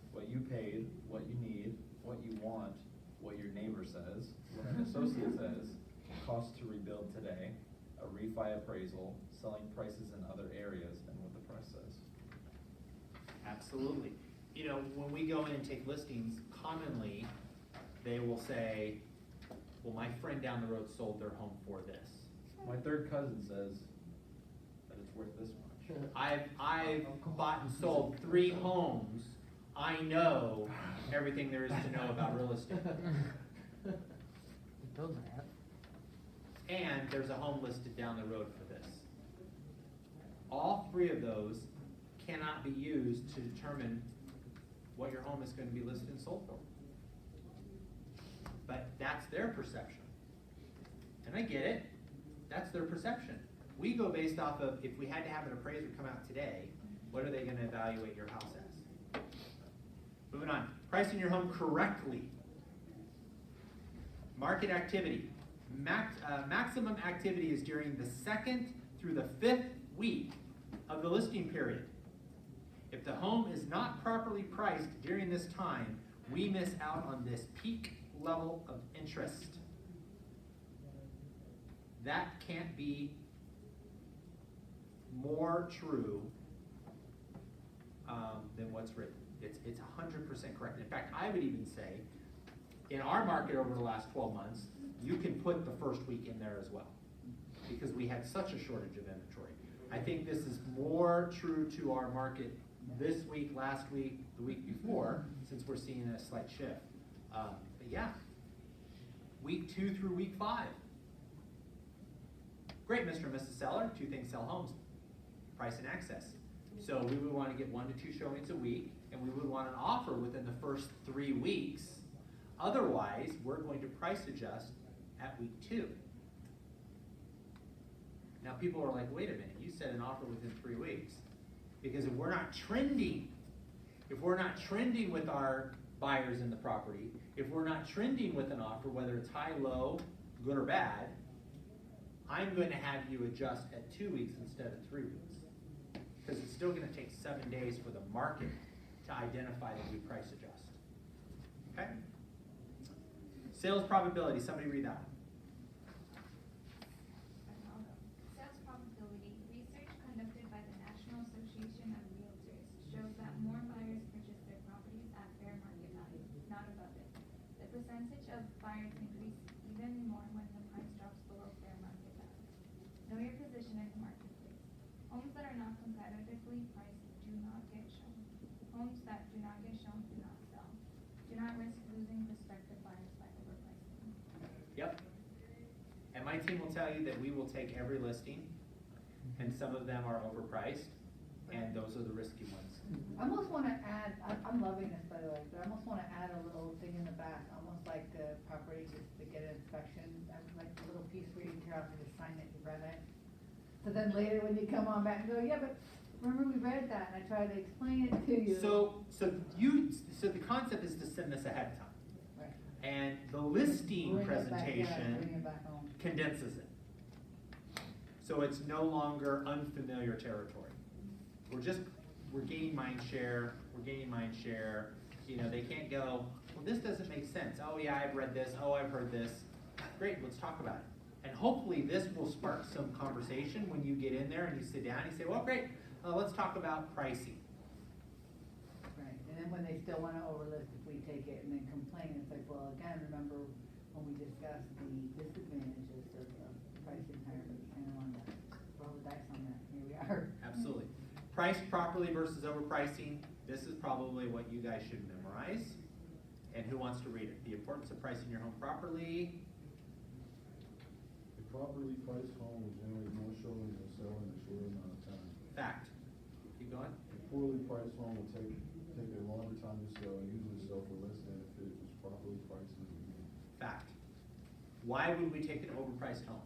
What you paid, what you need, what you want, what your neighbor says, what an associate says, cost to rebuild today, a refi appraisal, selling prices in other areas, and what the press says. Absolutely. You know, when we go in and take listings, commonly, they will say, well, my friend down the road sold their home for this. My third cousin says that it's worth this much. I've bought and sold 3 homes. I know everything there is to know about real estate. Build that. And there's a home listed down the road for this. All 3 of those cannot be used to determine what your home is going to be listed and sold for. But that's their perception. And I get it. That's their perception. We go based off of, if we had to have an appraiser come out today, what are they going to evaluate your house as? Moving on. Pricing your home correctly. Market activity. Maximum activity is during the 2nd through the 5th week of the listing period. If the home is not properly priced during this time, we miss out on this peak level of interest. That can't be more true than what's written. It's 100% correct. In fact, I would even say, in our market over the last 12 months, you can put the first week in there as well, because we had such a shortage of inventory. I think this is more true to our market this week, last week, the week before, since we're seeing a slight shift. But yeah, week 2 through week 5. Great, Mr. and Mrs. Seller, 2 things sell homes: price and access. So we would want to get 1 to 2 showings a week, and we would want an offer within the first 3 weeks. Otherwise, we're going to price adjust at week 2. Now people are like, wait a minute, you said an offer within 3 weeks. Because if we're not trending with our buyers in the property, if we're not trending with an offer, whether it's high, low, good or bad, I'm going to have you adjust at 2 weeks instead of 3 weeks. Because it's still going to take 7 days for the market to identify that we price adjust. Sales probability, somebody read that. Sales probability, research conducted by the National Association of Realtors shows that more buyers purchase their properties at fair market value, not above it. The percentage of buyers increase even more when the price drops below fair market value. Know your position in the marketplace. Homes that are not competitively priced do not get shown. Homes that do not get shown do not sell. Do not risk losing prospective buyers by overpricing. Yep. And my team will tell you that we will take every listing, and some of them are overpriced, and those are the risky ones. I almost wanna add, I'm loving this by the way, but I almost wanna add a little thing in the back, almost like the property just to get an inspection, like a little piece where you tear off and just sign it, you read it. So then later when you come on back and go, yeah, but remember we read that, and I tried to explain it to you. So the concept is to send this ahead of time. Right. And the listing Bring it back, yeah, presentation bring it back home. condenses it. So it's no longer unfamiliar territory. We're gaining mind share, you know, they can't go, well, this doesn't make sense, oh yeah, I've read this, oh, I've heard this. Great, let's talk about it. And hopefully this will spark some conversation when you get in there and you sit down and you say, well, great, let's talk about pricing. Right, and then when they still wanna overlist, if we take it and then complain, it's like, well, again, remember when we discussed the disadvantages of pricing higher, but you kinda wanna roll the dice on that, here we are. Absolutely. Priced properly versus overpricing, this is probably what you guys should memorize. And who wants to read it? The importance of pricing your home properly. A properly priced home will generate more showings and sell in a shorter amount of time. Fact. Keep going. A poorly priced home will take a longer time to sell and usually sell for less than if it was properly priced in the beginning. Fact. Why would we take an overpriced home?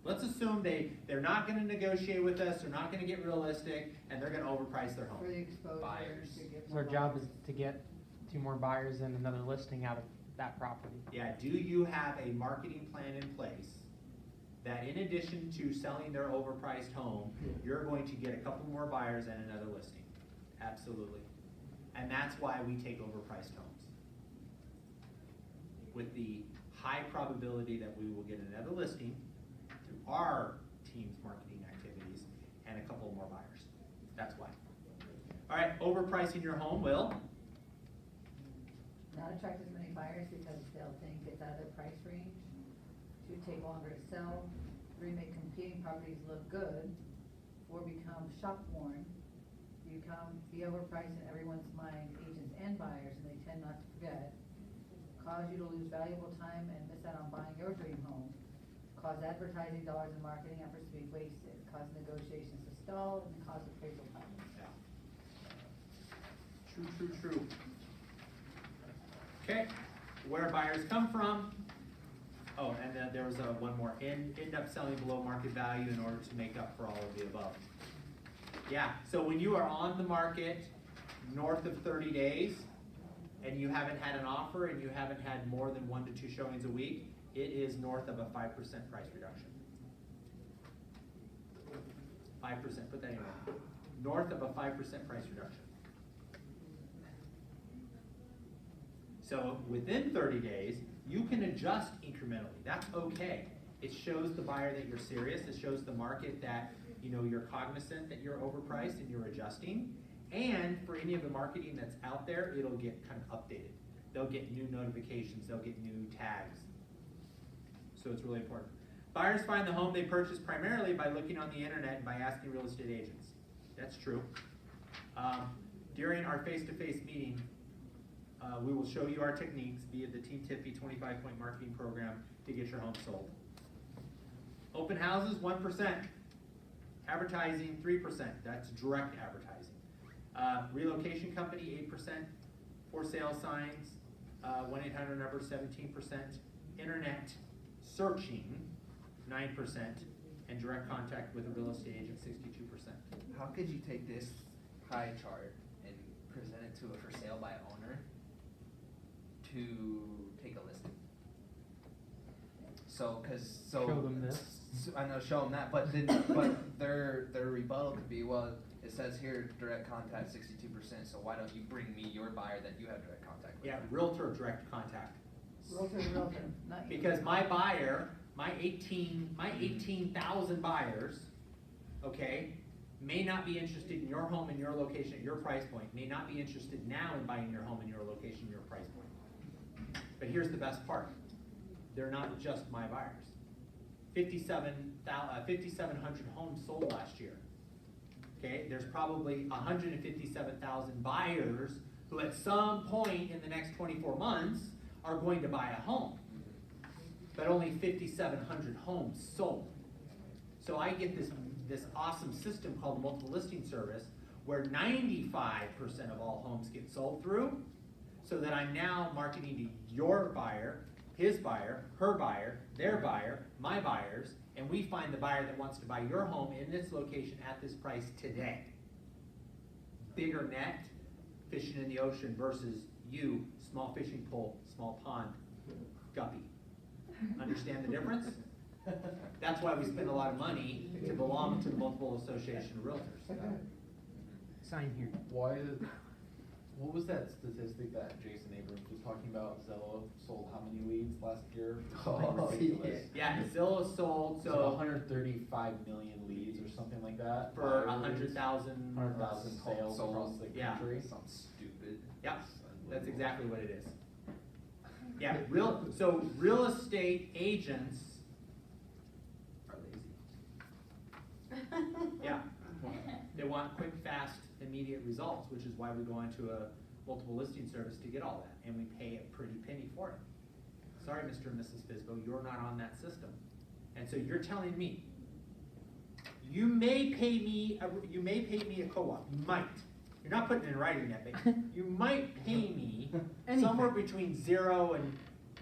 Let's assume they're not gonna negotiate with us, they're not gonna get realistic, and they're gonna overprice their home. For the exposure. Buyers. to get So our more job buyers. is to get 2 more buyers and another listing out of that property. Yeah, do you have a marketing plan in place that in addition to selling their overpriced home, you're going to get a couple more buyers and another listing? Absolutely. And that's why we take overpriced homes. With the high probability that we will get another listing through our team's marketing activities and a couple more buyers. That's why. All right, overpricing your home will? Not attract as many buyers because they'll think it's out of their price range. 2, take longer to sell. 3, make competing properties look good. 4, become shop worn. Be overpriced in everyone's mind, agents and buyers, and they tend not to forget. Cause you to lose valuable time and miss out on buying your dream home. Cause advertising dollars and marketing efforts to be wasted. Cause negotiations to stall and cause appraisal problems. Yeah. True. Okay, where buyers come from. Oh, and then there was one more, end up selling below market value in order to make up for all of the above. Yeah, so when you are on the market north of 30 days, and you haven't had an offer, and you haven't had more than 1 to 2 showings a week, it is north of a 5% price reduction. 5%, put that in there. North of a 5% price reduction. So within 30 days, you can adjust incrementally. That's okay. It shows the buyer that you're serious. It shows the market that you're cognizant that you're overpriced and you're adjusting. And for any of the marketing that's out there, it'll get kind of updated. They'll get new notifications. They'll get new tags. So it's really important. Buyers find the home they purchase primarily by looking on the internet and by asking real estate agents. That's true. During our face-to-face meeting, we will show you our techniques via the Team Tiffy 25-point marketing program to get your home sold. Open houses, 1%. Advertising, 3%. That's direct advertising. Relocation company, 8%. For sale signs, 1-800 number, 17%. Internet searching, 9%. And direct contact with a real estate agent, 62%. How could you take this pie chart and present it to a for sale by owner to take a listing? So Show them this. I know, show them that, but their rebuttal could be, well, it says here direct contact 62%, so why don't you bring me your buyer that you have direct contact with? Yeah, realtor direct contact, Realtor to realtor, not you. Because my buyer, my 18,000 buyers, okay, may not be interested in your home and your location at your price point, may not be interested now in buying your home and your location, your price point. But here's the best part, they're not just my buyers. 5,700 homes sold last year. Okay, there's probably 157,000 buyers who at some point in the next 24 months are going to buy a home. But only 5,700 homes sold. So I get this awesome system called the multiple listing service where 95% of all homes get sold through, so that I'm now marketing to your buyer, his buyer, her buyer, their buyer, my buyers, and we find the buyer that wants to buy your home in this location at this price today. Bigger net, fishing in the ocean versus you, small fishing pole, small pond, guppy. Understand the difference? That's why we spend a lot of money to belong to the multiple association of realtors. Sign here. What was that statistic that Jason Abrams was talking about? Zillow sold how many leads last year? Something ridiculous. Yeah, Zillow sold, So so 135 million leads or something like that. for Buyer 100,000. 100,000 sales sold. across the Yeah. country. Something stupid. Yep, that's exactly what it is. Yeah, real estate agents, Are lazy. yeah, they want quick, fast, immediate results, which is why we go into a multiple listing service to get all that, and we pay a pretty penny for it. Sorry, Mr. and Mrs. Fisbo, you're not on that system. And so you're telling me, you may pay me a co-op, you might. You're not putting it in writing yet, but you might pay me somewhere between 0 and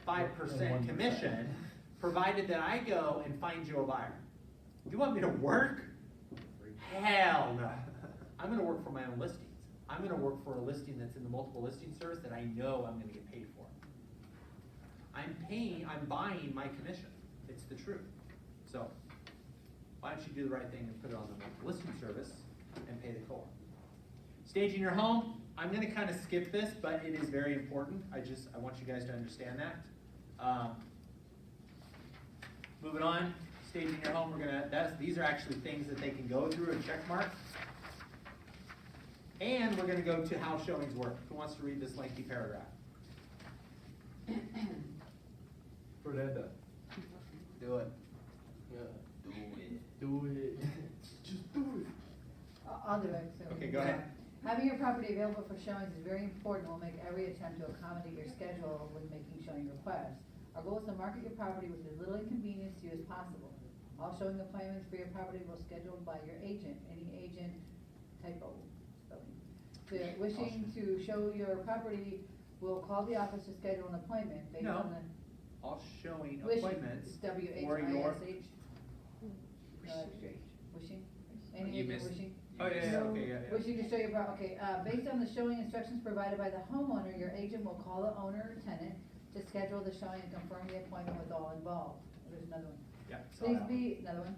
5% commission, provided that I go and find you a buyer. You want me to work? Hell no. I'm gonna work for my own listings. I'm gonna work for a listing that's in the multiple listing service that I know I'm gonna get paid for. I'm buying my commission. It's the truth. So, why don't you do the right thing and put it on the multiple listing service and pay the co-op? Staging your home, I'm gonna kind of skip this, but it is very important. I want you guys to understand that. Moving on, staging your home, these are actually things that they can go through and check mark. And we're gonna go to how showings work. Who wants to read this lengthy paragraph? Fernanda. Do it. Do it. Just do it. I'll do it. So Okay, go ahead. Having your property available for showings is very important. We'll make every attempt to accommodate your schedule when making showing requests. Our goal is to market your property with as little inconvenience to you as possible. All showing appointments for your property will be scheduled by your agent. Any agent, typo, spelling. Wishing to show your property will call the office to schedule an appointment based No. on the. All showing Wishing, appointments it's for your, W-H-I-S-H. No extra H. Wishing? Any You agent missed- wishing? oh, yeah, okay, yeah. Wishing to show your okay, based on the showing instructions provided by the homeowner, your agent will call the owner or tenant to schedule the showing and confirm the appointment with all involved. There's another one. Yeah, saw Please that one. be, another one.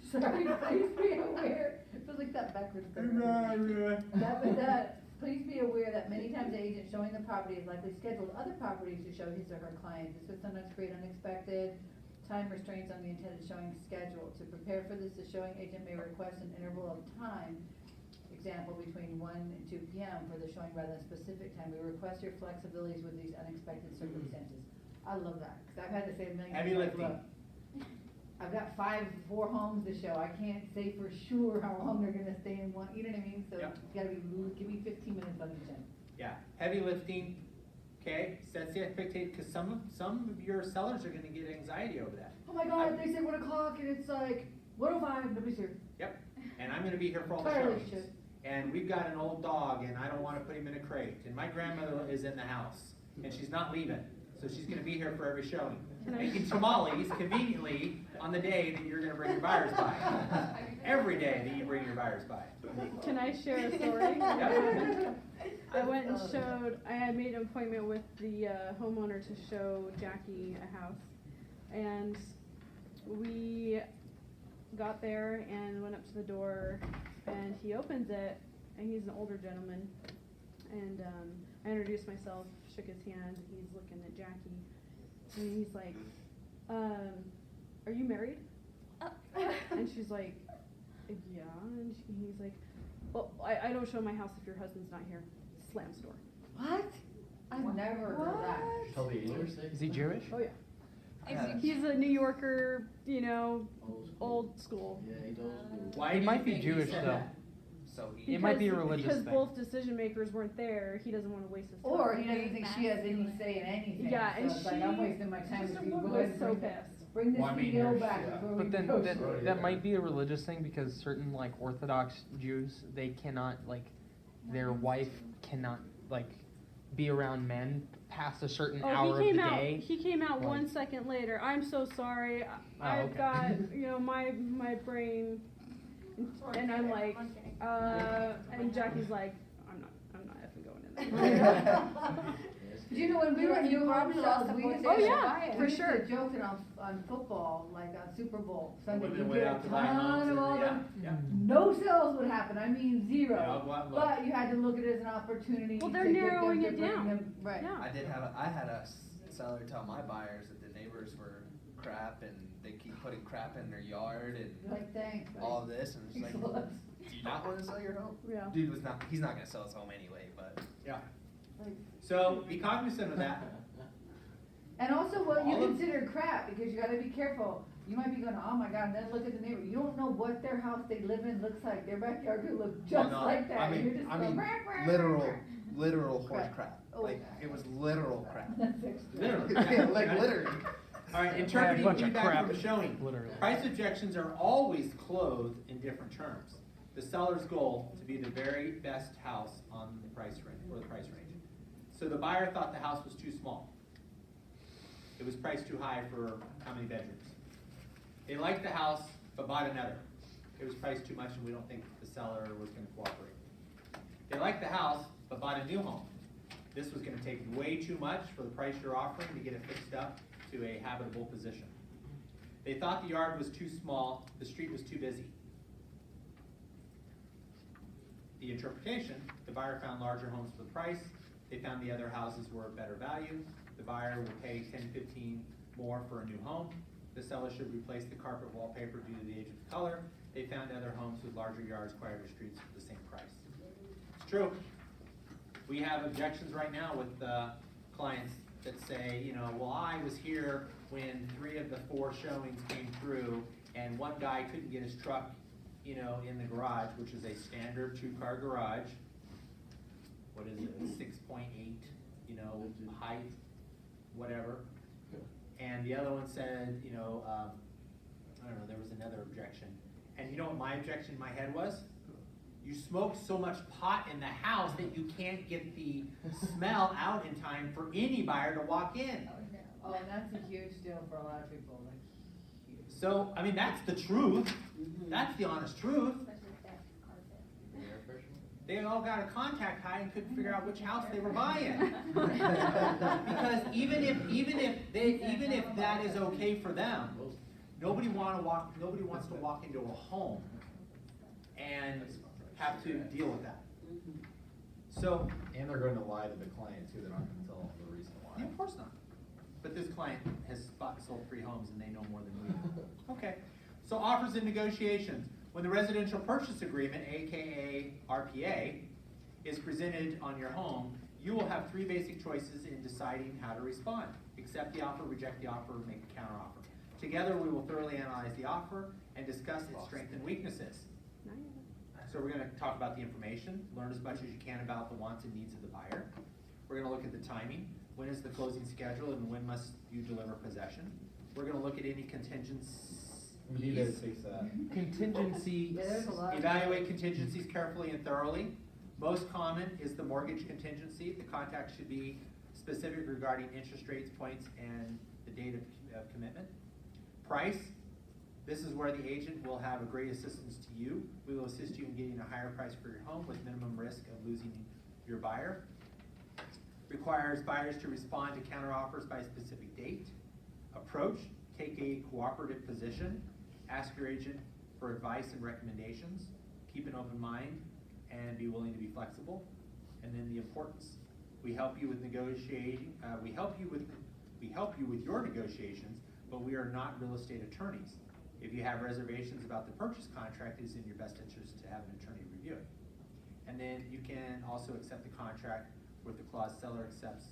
Sorry, please be aware, it feels like that backwards. Please be aware that many times the agent showing the property has likely scheduled other properties to show his or her client. This could sometimes create unexpected time restraints on the intended showing schedule. To prepare for this, the showing agent may request an interval of time, example between 1 and 2 p.m. for the showing rather than specific time. We request your flexibilities with these unexpected circumstances. I love that, because I've had to say a million times. Heavy like, lifting. look, I've got 4 homes to show. I can't say for sure how long they're gonna stay in one, you know what I mean? So Yep. you gotta give me 15 minutes on each end. Yeah, heavy lifting, okay, sets the expectation, because some of your sellers are gonna get anxiety over that. Oh my God, they say 1 o'clock and it's like 1:05, nobody's here. Yep, and I'm gonna be here for all the Entirely showings. shit. And we've got an old dog, and I don't wanna put him in a crate, and my grandmother is in the house, and she's not leaving, so she's gonna be here for every showing. Making tamales conveniently on the day that you're gonna bring your buyers by. Every day that you bring your buyers by. Can I share a story? Yeah. I went and I had made an appointment with the homeowner to show Jackie a house. And we got there and went up to the door, and he opens it, and he's an older gentleman. And I introduced myself, shook his hand, he's looking at Jackie, and he's like, are you married? And she's like, yeah, and he's like, well, I don't show my house if your husband's not here. Slams door. What? I've never heard that. Tell the agent. Is he Jewish? Oh yeah. Yeah. He's a New Yorker, you know, Old school. old school. Yeah, he's old school. Why He do might you be think he Jewish said though. that? So he, It might be a Because- religious Because thing. both decision makers weren't there, he doesn't wanna waste his time. Or he doesn't think she has any say in anything. Yeah, and So it's like, I'm she wasting my time just if you go was ahead and so bring pissed. bring this Well, I mean, CEO there's- back yeah. before we But then negotiate. that might be a religious thing because certain like Orthodox Jews, they cannot like, their wife cannot like be around men past a certain Oh, hour he of came the out, day. he came out Like- 1 second later, I'm so sorry, I've okay. got, you know, my brain, and I'm like, and Jackie's like, I'm not effing going in there. But you know, when we were You new probably ourselves, lost we the used to. Oh, yeah, for we used sure. to joke it on football, like on Super Bowl Sunday, Women you went get out a to buy homes ton of and- all yeah, them, yeah. no sales would happen, I mean Yeah, zero. I'll go out and look. But you had to look at it as an opportunity Well, to they're get them narrowing to it bring down. them, right. Yeah. I had a seller tell my buyers that the neighbors were crap and they keep putting crap in their yard and Like, thanks. all of this, and it's like, Excellent. do you not wanna sell your home? Yeah. Dude was not, he's not gonna sell his home anyway, but. Yeah. So be cognizant of that. And also what you All of- consider crap, because you gotta be careful. You might be going, oh my God, and then look at the neighbor. You don't know what their house they live in looks like. Their backyard could look just no, like that. I mean- You're just I going, mean, "Rah, rah, rah, Literal, rah." literal horse Crap. crap, Oh, like, okay. it was literal crap. That's extra. Literally. Yeah, like literally. All right, Yeah, a interpreting bunch of feedback crap. from a showing. Literally. Price objections are always clothed in different terms. The seller's goal to be the very best house on the price range, or the price range. So the buyer thought the house was too small. It was priced too high for how many bedrooms. They liked the house, but bought another. It was priced too much and we don't think the seller was gonna cooperate. They liked the house, but bought a new home. This was gonna take way too much for the price you're offering to get it fixed up to a habitable position. They thought the yard was too small, the street was too busy. The interpretation, the buyer found larger homes for the price, they found the other houses were of better value, the buyer will pay 10, 15 more for a new home, the seller should replace the carpet wallpaper due to the age of the color, they found other homes with larger yards, quieter streets for the same price. It's true. We have objections right now with clients that say, you know, well, I was here when 3 of the 4 showings came through, and one guy couldn't get his truck, you know, in the garage, which is a standard 2-car garage. What is it, 6.8, you know, height, whatever. And the other one said, you know, I don't know, there was another objection. And you know what my objection in my head was? You smoke so much pot in the house that you can't get the smell out in time for any buyer to walk in. Oh, and that's a huge deal for a lot of people, like, huge. So, I mean, that's the truth. That's the honest truth. Especially with that carpet. Air freshener? They all got a contact high and couldn't figure out which house they were buying. Because even if that is okay for them, nobody wants to walk into a home and have to deal with that. So, And they're going to lie to the client too, they're not gonna tell them the reason why. yeah, of course not. But this client has bought and sold 3 homes and they know more than we do. Okay, so offers and negotiations. When the residential purchase agreement, AKA RPA, is presented on your home, you will have 3 basic choices in deciding how to respond. Accept the offer, reject the offer, make a counteroffer. Together, we will thoroughly analyze the offer and discuss its strengths and weaknesses. So we're gonna talk about the information, learn as much as you can about the wants and needs of the buyer. We're gonna look at the timing. When is the closing scheduled and when must you deliver possession? We're gonna look at any contingencies. We need to fix that. Contingency. Yeah, there's a lot. Evaluate contingencies carefully and thoroughly. Most common is the mortgage contingency. The contact should be specific regarding interest rates, points, and the date of commitment. Price, this is where the agent will have a great assistance to you. We will assist you in getting a higher price for your home with minimum risk of losing your buyer. Requires buyers to respond to counteroffers by a specific date. Approach, take a cooperative position. Ask your agent for advice and recommendations. Keep an open mind and be willing to be flexible. And then the importance. We help you with negotiating, we help you with your negotiations, but we are not real estate attorneys. If you have reservations about the purchase contract, it is in your best interest to have an attorney review it. And then you can also accept the contract with the clause seller accepts,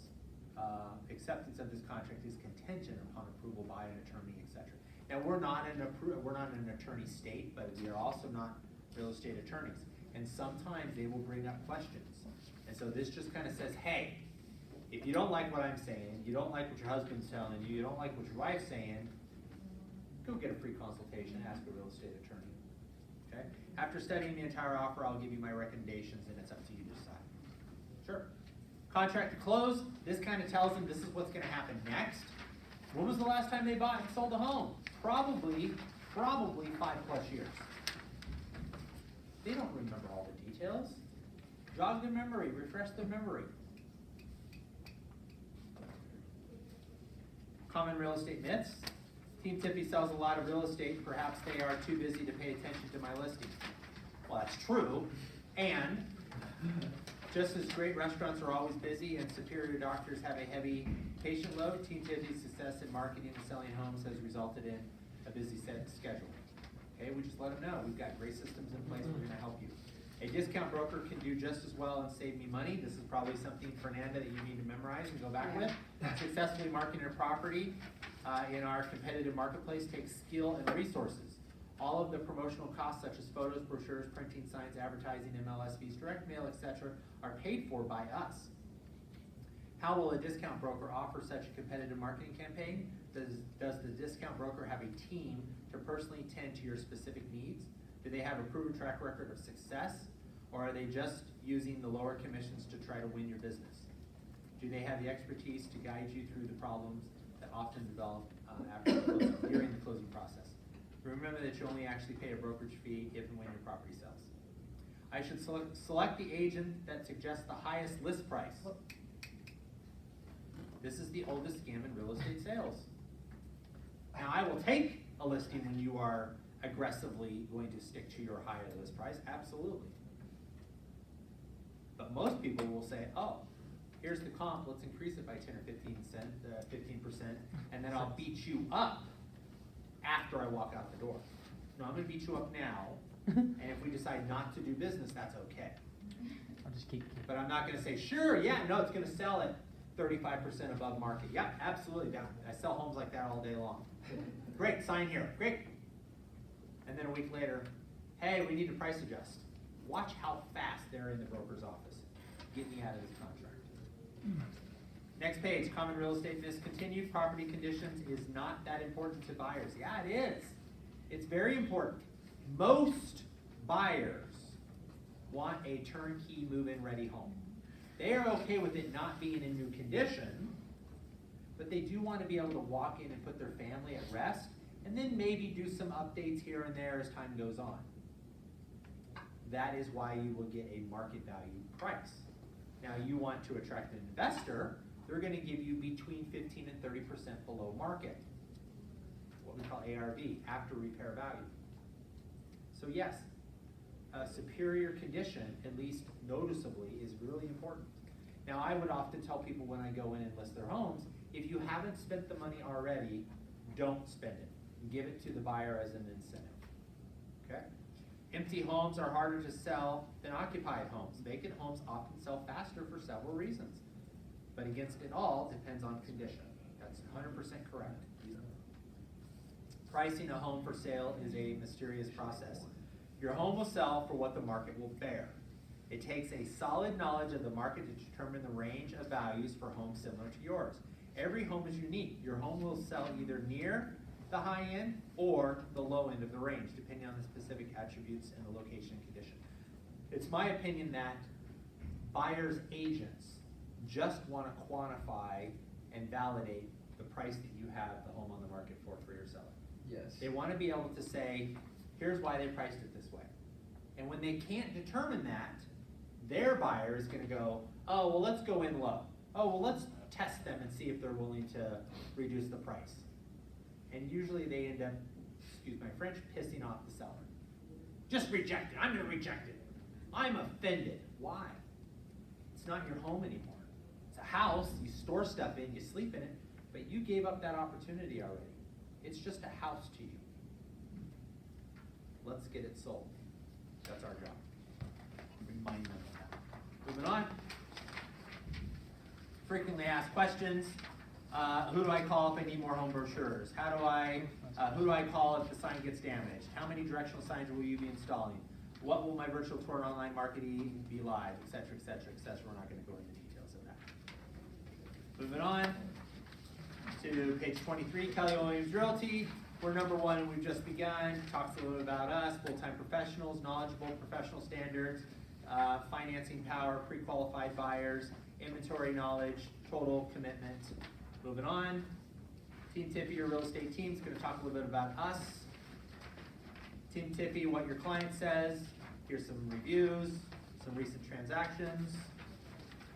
acceptance of this contract is contingent upon approval by an attorney, etc. Now, we're not an attorney state, but we are also not real estate attorneys. And sometimes they will bring up questions. And so this just kind of says, hey, if you don't like what I'm saying, you don't like what your husband's telling you, you don't like what your wife's saying, go get a free consultation, ask a real estate attorney. Okay? After studying the entire offer, I'll give you my recommendations, and it's up to you to decide. Sure. Contract to close, this kind of tells them this is what's going to happen next. When was the last time they bought and sold a home? Probably 5+ years. They don't remember all the details. Jog their memory, refresh their memory. Common real estate myths. Team Tiffy sells a lot of real estate. Perhaps they are too busy to pay attention to my listing. Well, that's true. And just as great restaurants are always busy and superior doctors have a heavy patient load, Team Tiffy's success in marketing and selling homes has resulted in a busy set schedule. Okay, we just let them know we've got great systems in place. We're going to help you. A discount broker can do just as well and save me money. This is probably something, Fernanda, that you need to memorize and go back with. Successfully marketing a property in our competitive marketplace takes skill and resources. All of the promotional costs such as photos, brochures, printing signs, advertising, MLS fees, direct mail, etc. are paid for by us. How will a discount broker offer such a competitive marketing campaign? Does the discount broker have a team to personally tend to your specific needs? Do they have a proven track record of success? Or are they just using the lower commissions to try to win your business? Do they have the expertise to guide you through the problems that often develop during the closing process? Remember that you only actually pay a brokerage fee if and when your property sells. I should select the agent that suggests the highest list price. This is the oldest scam in real estate sales. Now, I will take a listing when you are aggressively going to stick to your higher list price, absolutely. But most people will say, oh, here's the comp, let's increase it by 10 or 15%, and then I'll beat you up after I walk out the door. No, I'm gonna beat you up now, and if we decide not to do business, that's okay. I'll just keep. But I'm not gonna say, sure, yeah, no, it's gonna sell at 35% above market. Yeah, absolutely, down. I sell homes like that all day long. Great, sign here, great. And then a week later, hey, we need to price adjust. Watch how fast they're in the broker's office. Get me out of this contract. Next page, common real estate discontinued. Property conditions is not that important to buyers. Yeah, it is. It's very important. Most buyers want a turnkey move-in ready home. They are okay with it not being in new condition, but they do want to be able to walk in and put their family at rest, and then maybe do some updates here and there as time goes on. That is why you will get a market value price. Now, you want to attract an investor, they're going to give you between 15 and 30% below market, what we call ARV, after repair value. So yes, a superior condition, at least noticeably, is really important. Now, I would often tell people when I go in and list their homes, if you haven't spent the money already, don't spend it. Give it to the buyer as an incentive, okay? Empty homes are harder to sell than occupied homes. Vacant homes often sell faster for several reasons. But against it all, depends on condition. That's 100% correct. Pricing a home for sale is a mysterious process. Your home will sell for what the market will bear. It takes a solid knowledge of the market to determine the range of values for homes similar to yours. Every home is unique. Your home will sell either near the high end or the low end of the range, depending on the specific attributes and the location and condition. It's my opinion that buyers' agents just want to quantify and validate the price that you have the home on the market for your seller. Yes. They want to be able to say, here's why they priced it this way. And when they can't determine that, their buyer is going to go, oh, well, let's go in low. Oh, well, let's test them and see if they're willing to reduce the price. And usually they end up, excuse my French, pissing off the seller. Just reject it. I'm going to reject it. I'm offended. Why? It's not your home anymore. It's a house, you store stuff in, you sleep in it, but you gave up that opportunity already. It's just a house to you. Let's get it sold. That's our job. Remind them of that. Moving on. Frequently asked questions. Who do I call if I need more home brochures? Who do I call if the sign gets damaged? How many directional signs will you be installing? What will my virtual tour and online marketing be live, et cetera, et cetera, et cetera. We're not going to go into details of that. Moving on to page 23, Kelly Williams Realty. We're number one and we've just begun. Talks a little bit about us, full-time professionals, knowledgeable professional standards, financing power, pre-qualified buyers, inventory knowledge, total commitment. Moving on, Team Tiffy, your real estate team, is going to talk a little bit about us. Team Tiffy, what your client says. Here's some reviews, some recent transactions.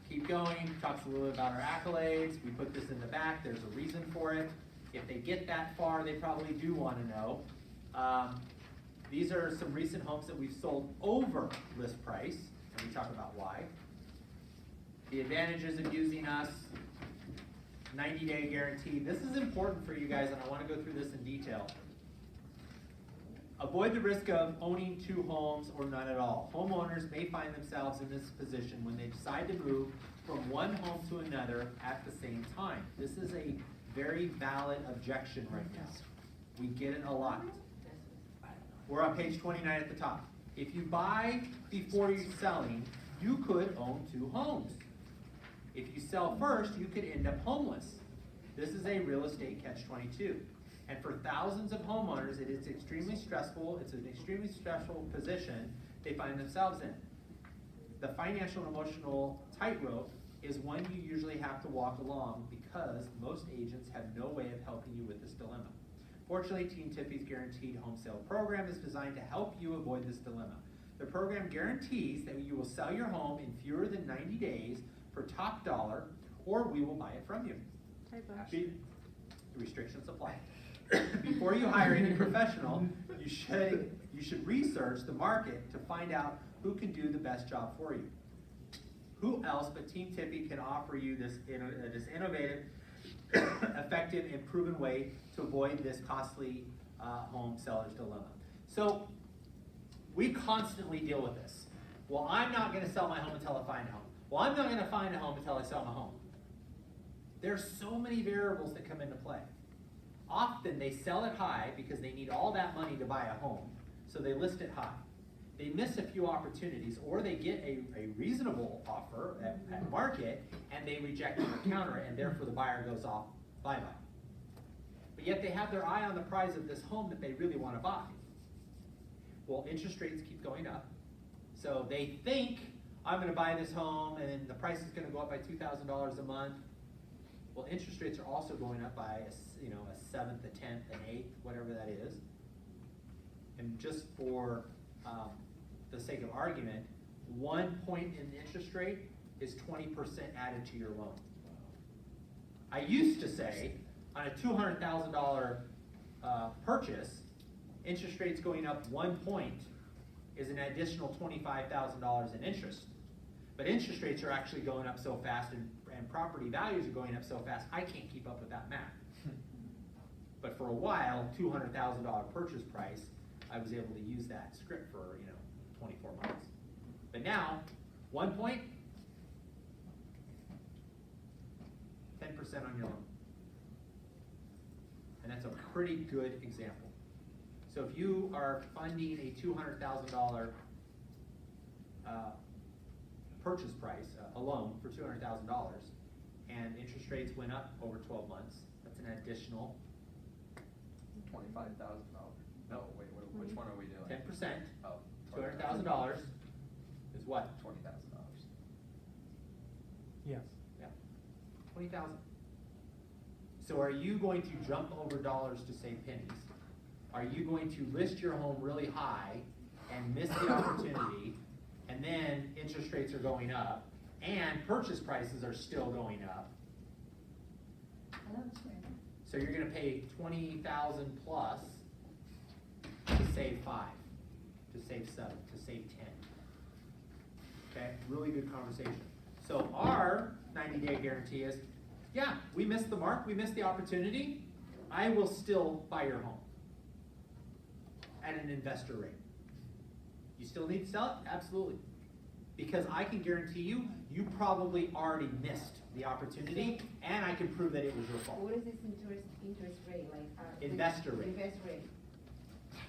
Keep going, talks a little bit about our accolades. We put this in the back, there's a reason for it. If they get that far, they probably do want to know. These are some recent homes that we've sold over list price, and we talk about why. The advantages of using us, 90-day guarantee. This is important for you guys, and I want to go through this in detail. Avoid the risk of owning two homes or none at all. Homeowners may find themselves in this position when they decide to move from one home to another at the same time. This is a very valid objection right now. We get it a lot. We're on page 29 at the top. If you buy before you're selling, you could own two homes. If you sell first, you could end up homeless. This is a real estate catch-22. And for thousands of homeowners, it is extremely stressful. It's an extremely stressful position they find themselves in. The financial and emotional tightrope is one you usually have to walk along because most agents have no way of helping you with this dilemma. Fortunately, Team Tiffy's Guaranteed Home Sale Program is designed to help you avoid this dilemma. The program guarantees that you will sell your home in fewer than 90 days for top dollar, or we will buy it from you. Typo. The restrictions apply. Before you hire any professional, you should research the market to find out who can do the best job for you. Who else but Team Tiffy can offer you this innovative, effective, and proven way to avoid this costly home seller's dilemma? So we constantly deal with this. Well, I'm not going to sell my home until I find a home. Well, I'm not going to find a home until I sell my home. There's so many variables that come into play. Often they sell it high because they need all that money to buy a home, so they list it high. They miss a few opportunities, or they get a reasonable offer at market, and they reject it or counter it, and therefore the buyer goes off bye-bye. But yet they have their eye on the prize of this home that they really want to buy. Well, interest rates keep going up, so they think, I'm going to buy this home, and the price is going to go up by $2,000 a month. Well, interest rates are also going up by a seventh, a tenth, an eighth, whatever that is. And just for the sake of argument, 1 point in interest rate is 20% added to your loan. I used to say on a $200,000 purchase, interest rates going up 1 point is an additional $25,000 in interest. But interest rates are actually going up so fast and property values are going up so fast, I can't keep up with that math. But for a while, $200,000 purchase price, I was able to use that script for 24 months. But now, 1 point, 10% on your loan. And that's a pretty good example. So if you are funding a $200,000 purchase price, a loan for $200,000, and interest rates went up over 12 months, that's an additional $25,000. No, wait, which one are we doing? 10%. Oh, $200,000 is what? $20,000. Yes. Yeah, 20,000. So are you going to jump over dollars to save pennies? Are you going to list your home really high and miss the opportunity, and then interest rates are going up, and purchase prices are still going up? So you're going to pay $20,000 plus to save 5, to save 7, to save 10. Okay, really good conversation. So our 90-day guarantee is, yeah, we missed the mark, we missed the opportunity, I will still buy your home at an investor rate. You still need to sell it? Absolutely. Because I can guarantee you, you probably already missed the opportunity, and I can prove that it was your fault. What is this interest rate, like? Investor rate. Investor rate.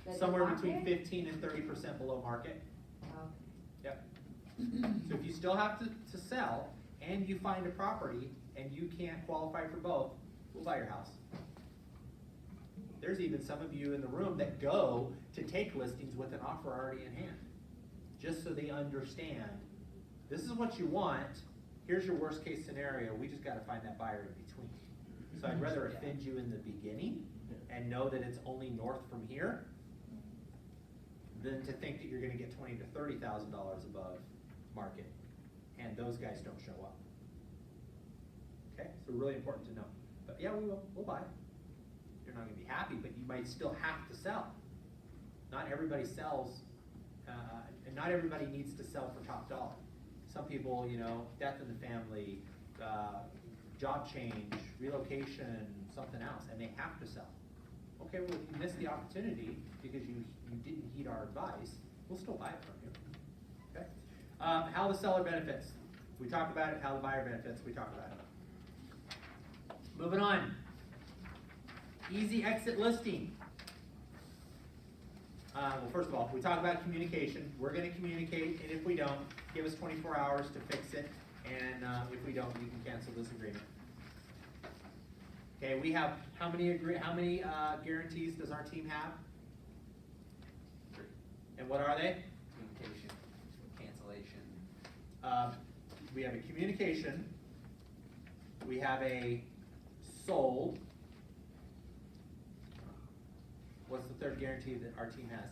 That's Somewhere market? between 15 and 30% below market. Oh. Yep. So if you still have to sell, and you find a property, and you can't qualify for both, we'll buy your house. There's even some of you in the room that go to take listings with an offer already in hand, just so they understand, this is what you want, here's your worst case scenario, we just gotta find that buyer in between. So I'd rather offend you in the beginning and know that it's only north from here than to think that you're gonna get $20,000 to $30,000 above market, and those guys don't show up. Okay, so really important to know. But yeah, we'll buy. You're not gonna be happy, but you might still have to sell. Not everybody sells, and not everybody needs to sell for top dollar. Some people, you know, death in the family, job change, relocation, something else, and they have to sell. Okay, well, if you missed the opportunity because you didn't heed our advice, we'll still buy it from you. Okay? How the seller benefits. We talked about it. How the buyer benefits. We talked about it. Moving on. Easy exit listing. Well, first of all, we talk about communication. We're going to communicate, and if we don't, give us 24 hours to fix it, and if we don't, you can cancel this agreement. Okay, we have how many guarantees does our team have? 3. And what are they? Communication, cancellation. We have a communication. We have a sold. What's the third guarantee that our team has?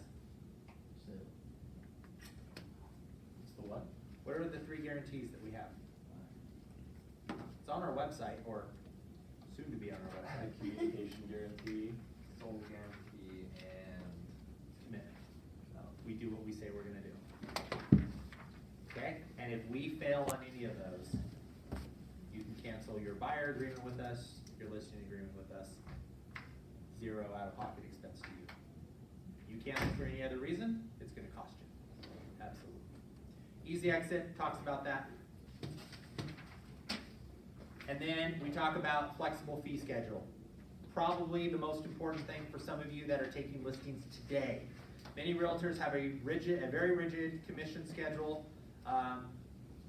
Sale. It's the what? What are the 3 guarantees that we have? It's on our website, or soon to be on our website. Communication guarantee. Sold guarantee and Commitment. We do what we say we're gonna do. Okay, and if we fail on any of those, you can cancel your buyer agreement with us, your listing agreement with us, 0 out-of-pocket expense to you. You cancel for any other reason, it's gonna cost you. Absolutely. Easy exit talks about that. And then we talk about flexible fee schedule. Probably the most important thing for some of you that are taking listings today. Many realtors have a very rigid commission schedule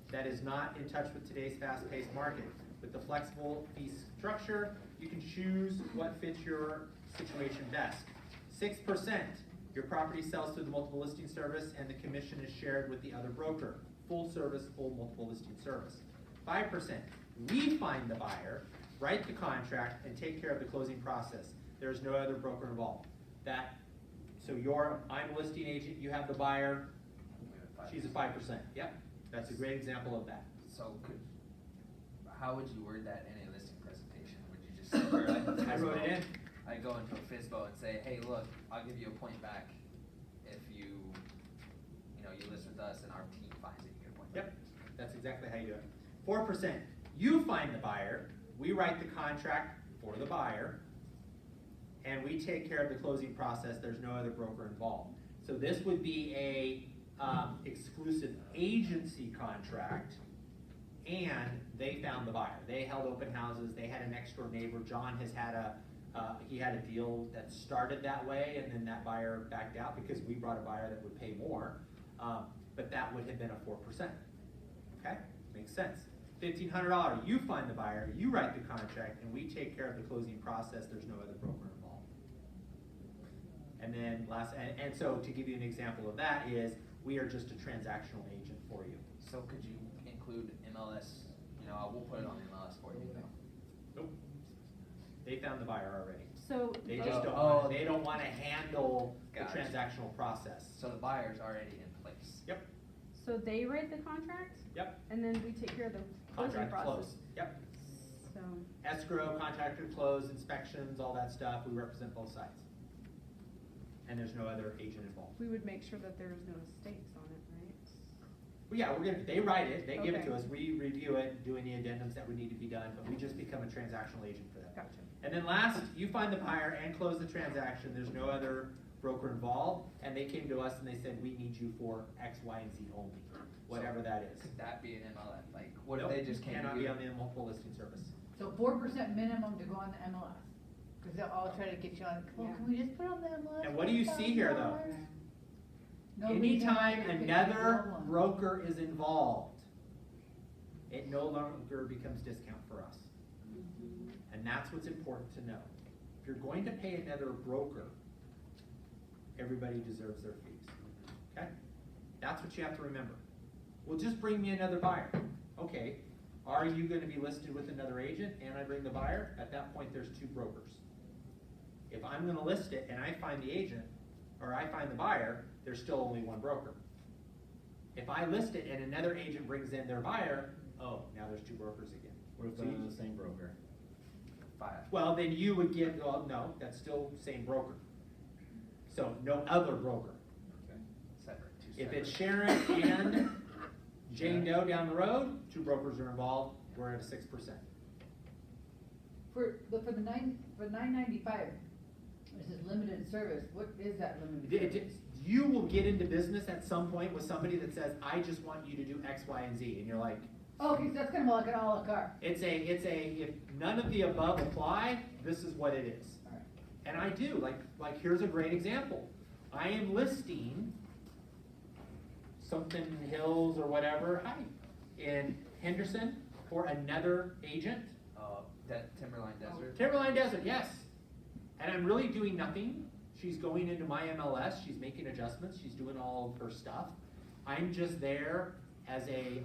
that is not in touch with today's fast-paced market. With the flexible fee structure, you can choose what fits your situation best. 6%, your property sells through the multiple listing service and the commission is shared with the other broker. Full service, full multiple listing service. 5%, we find the buyer, write the contract, and take care of the closing process. There's no other broker involved. So I'm a listing agent, you have the buyer, she's a 5%. Yep, that's a great example of that. So how would you word that in a listing presentation? Would you just say, I wrote it in. I go into a FSBO and say, hey, look, I'll give you a point back if you list with us and our team finds it, you get a point back. Yep, that's exactly how you do it. 4%, you find the buyer, we write the contract for the buyer, and we take care of the closing process. There's no other broker involved. So this would be a exclusive agency contract, and they found the buyer. They held open houses, they had a next door neighbor. John has had he had a deal that started that way, and then that buyer backed out because we brought a buyer that would pay more, but that would have been a 4%. Okay, makes sense. $1,500, you find the buyer, you write the contract, and we take care of the closing process. There's no other broker involved. And then and so to give you an example of that is, we are just a transactional agent for you. So could you include MLS? We'll put it on MLS for you. Nope. They found the buyer already. So They they- just don't. Oh. They don't want to handle the Gotcha. transactional process. So the buyer's already in place. Yep. So they write the contract, Yep. and then we take care of the closing Contract process. close. Yep. So, Escrow, contractor close, inspections, all that stuff. We represent both sides. And there's no other agent involved. we would make sure that there's no mistakes on it, right? Well, yeah, they write it, they give it to Okay. us, we review it, doing the addendums that would need to be done, but we just become a transactional agent for them. Gotcha. And then last, you find the buyer and close the transaction, there's no other broker involved, and they came to us and they said, we need you for X, Y, and Z only, whatever that is. Could that be an MLS? Like, what if Nope, they just can't cannot do be it? on the multiple listing service. So 4% minimum to go on the MLS, cause they'll all try to get you on, well, can we just put on the MLS? And what do you see here, though? No reason why Anytime there could be another no one. broker is involved, it no longer becomes discount for us. And that's what's important to know. If you're going to pay another broker, everybody deserves their fees, okay? That's what you have to remember. Well, just bring me another buyer. Okay, are you gonna be listed with another agent and I bring the buyer? At that point, there's two brokers. If I'm gonna list it and I find the agent, or I find the buyer, there's still only one broker. If I list it and another agent brings in their buyer, oh, now there's two brokers again. What if So they're you- the same broker? Well, then you would get, well, no, that's still same broker. So, no other broker. Okay. Separate, two If separate. it's Sharon and Jane Doe down the road, two brokers are involved, we're at a 6%. For the 995, this is limited service, what is that limited service? You will get into business at some point with somebody that says, I just want you to do X, Y, and Z, and you're like, Oh, okay, so that's kind of like an a la carte. it's a, if none of the above apply, this is what it is. Alright. And I do, like here's a great example. I am listing something Hills or whatever, in Henderson for another agent. Timberline Desert. Timberline Desert, yes. And I'm really doing nothing. She's going into my MLS, she's making adjustments, she's doing all of her stuff. I'm just there as a,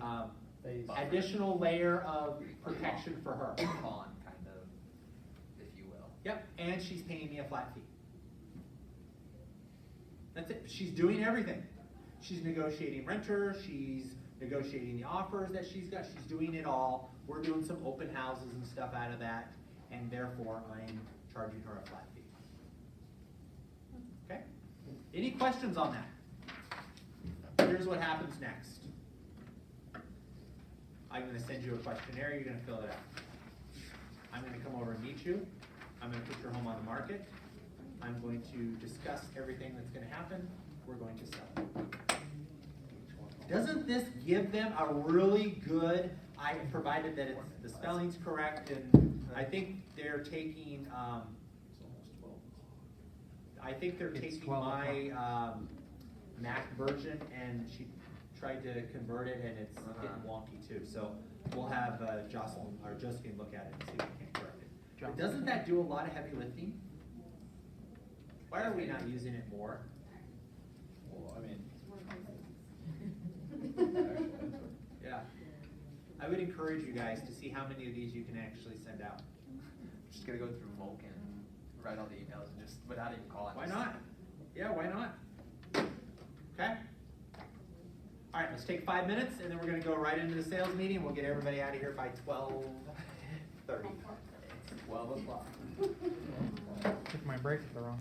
additional layer of protection for her. Pawn, kind of, if you will. Yep, and she's paying me a flat fee. That's it, she's doing everything. She's negotiating renters, she's negotiating the offers that she's got, she's doing it all. We're doing some open houses and stuff out of that, and therefore I'm charging her a flat fee. Okay? Any questions on that? Here's what happens next. I'm gonna send you a questionnaire, you're gonna fill it out. I'm gonna come over and meet you. I'm gonna put your home on the market. I'm going to discuss everything that's gonna happen. We're going to sell it. Doesn't this give them a really good, provided that the spelling's correct, and I think they're taking, It's almost 12. I think they're It's taking 12 my, Mac version, and she tried to convert it, and it's getting wonky too. So we'll have Jocelyn, or Josephine look at it and see if we can correct it. But doesn't that do a lot of heavy lifting? Why are we not using it more? Well, I mean. Yeah. I would encourage you guys to see how many of these you can actually send out. Just gonna go through Vulcan, write all the emails, and just, without even calling. Why just- not? Yeah, why not? Okay? All right, let's take 5 minutes, and then we're gonna go right into the sales meeting. We'll get everybody out of here by 12:30. 12 o'clock. Took my break at the wrong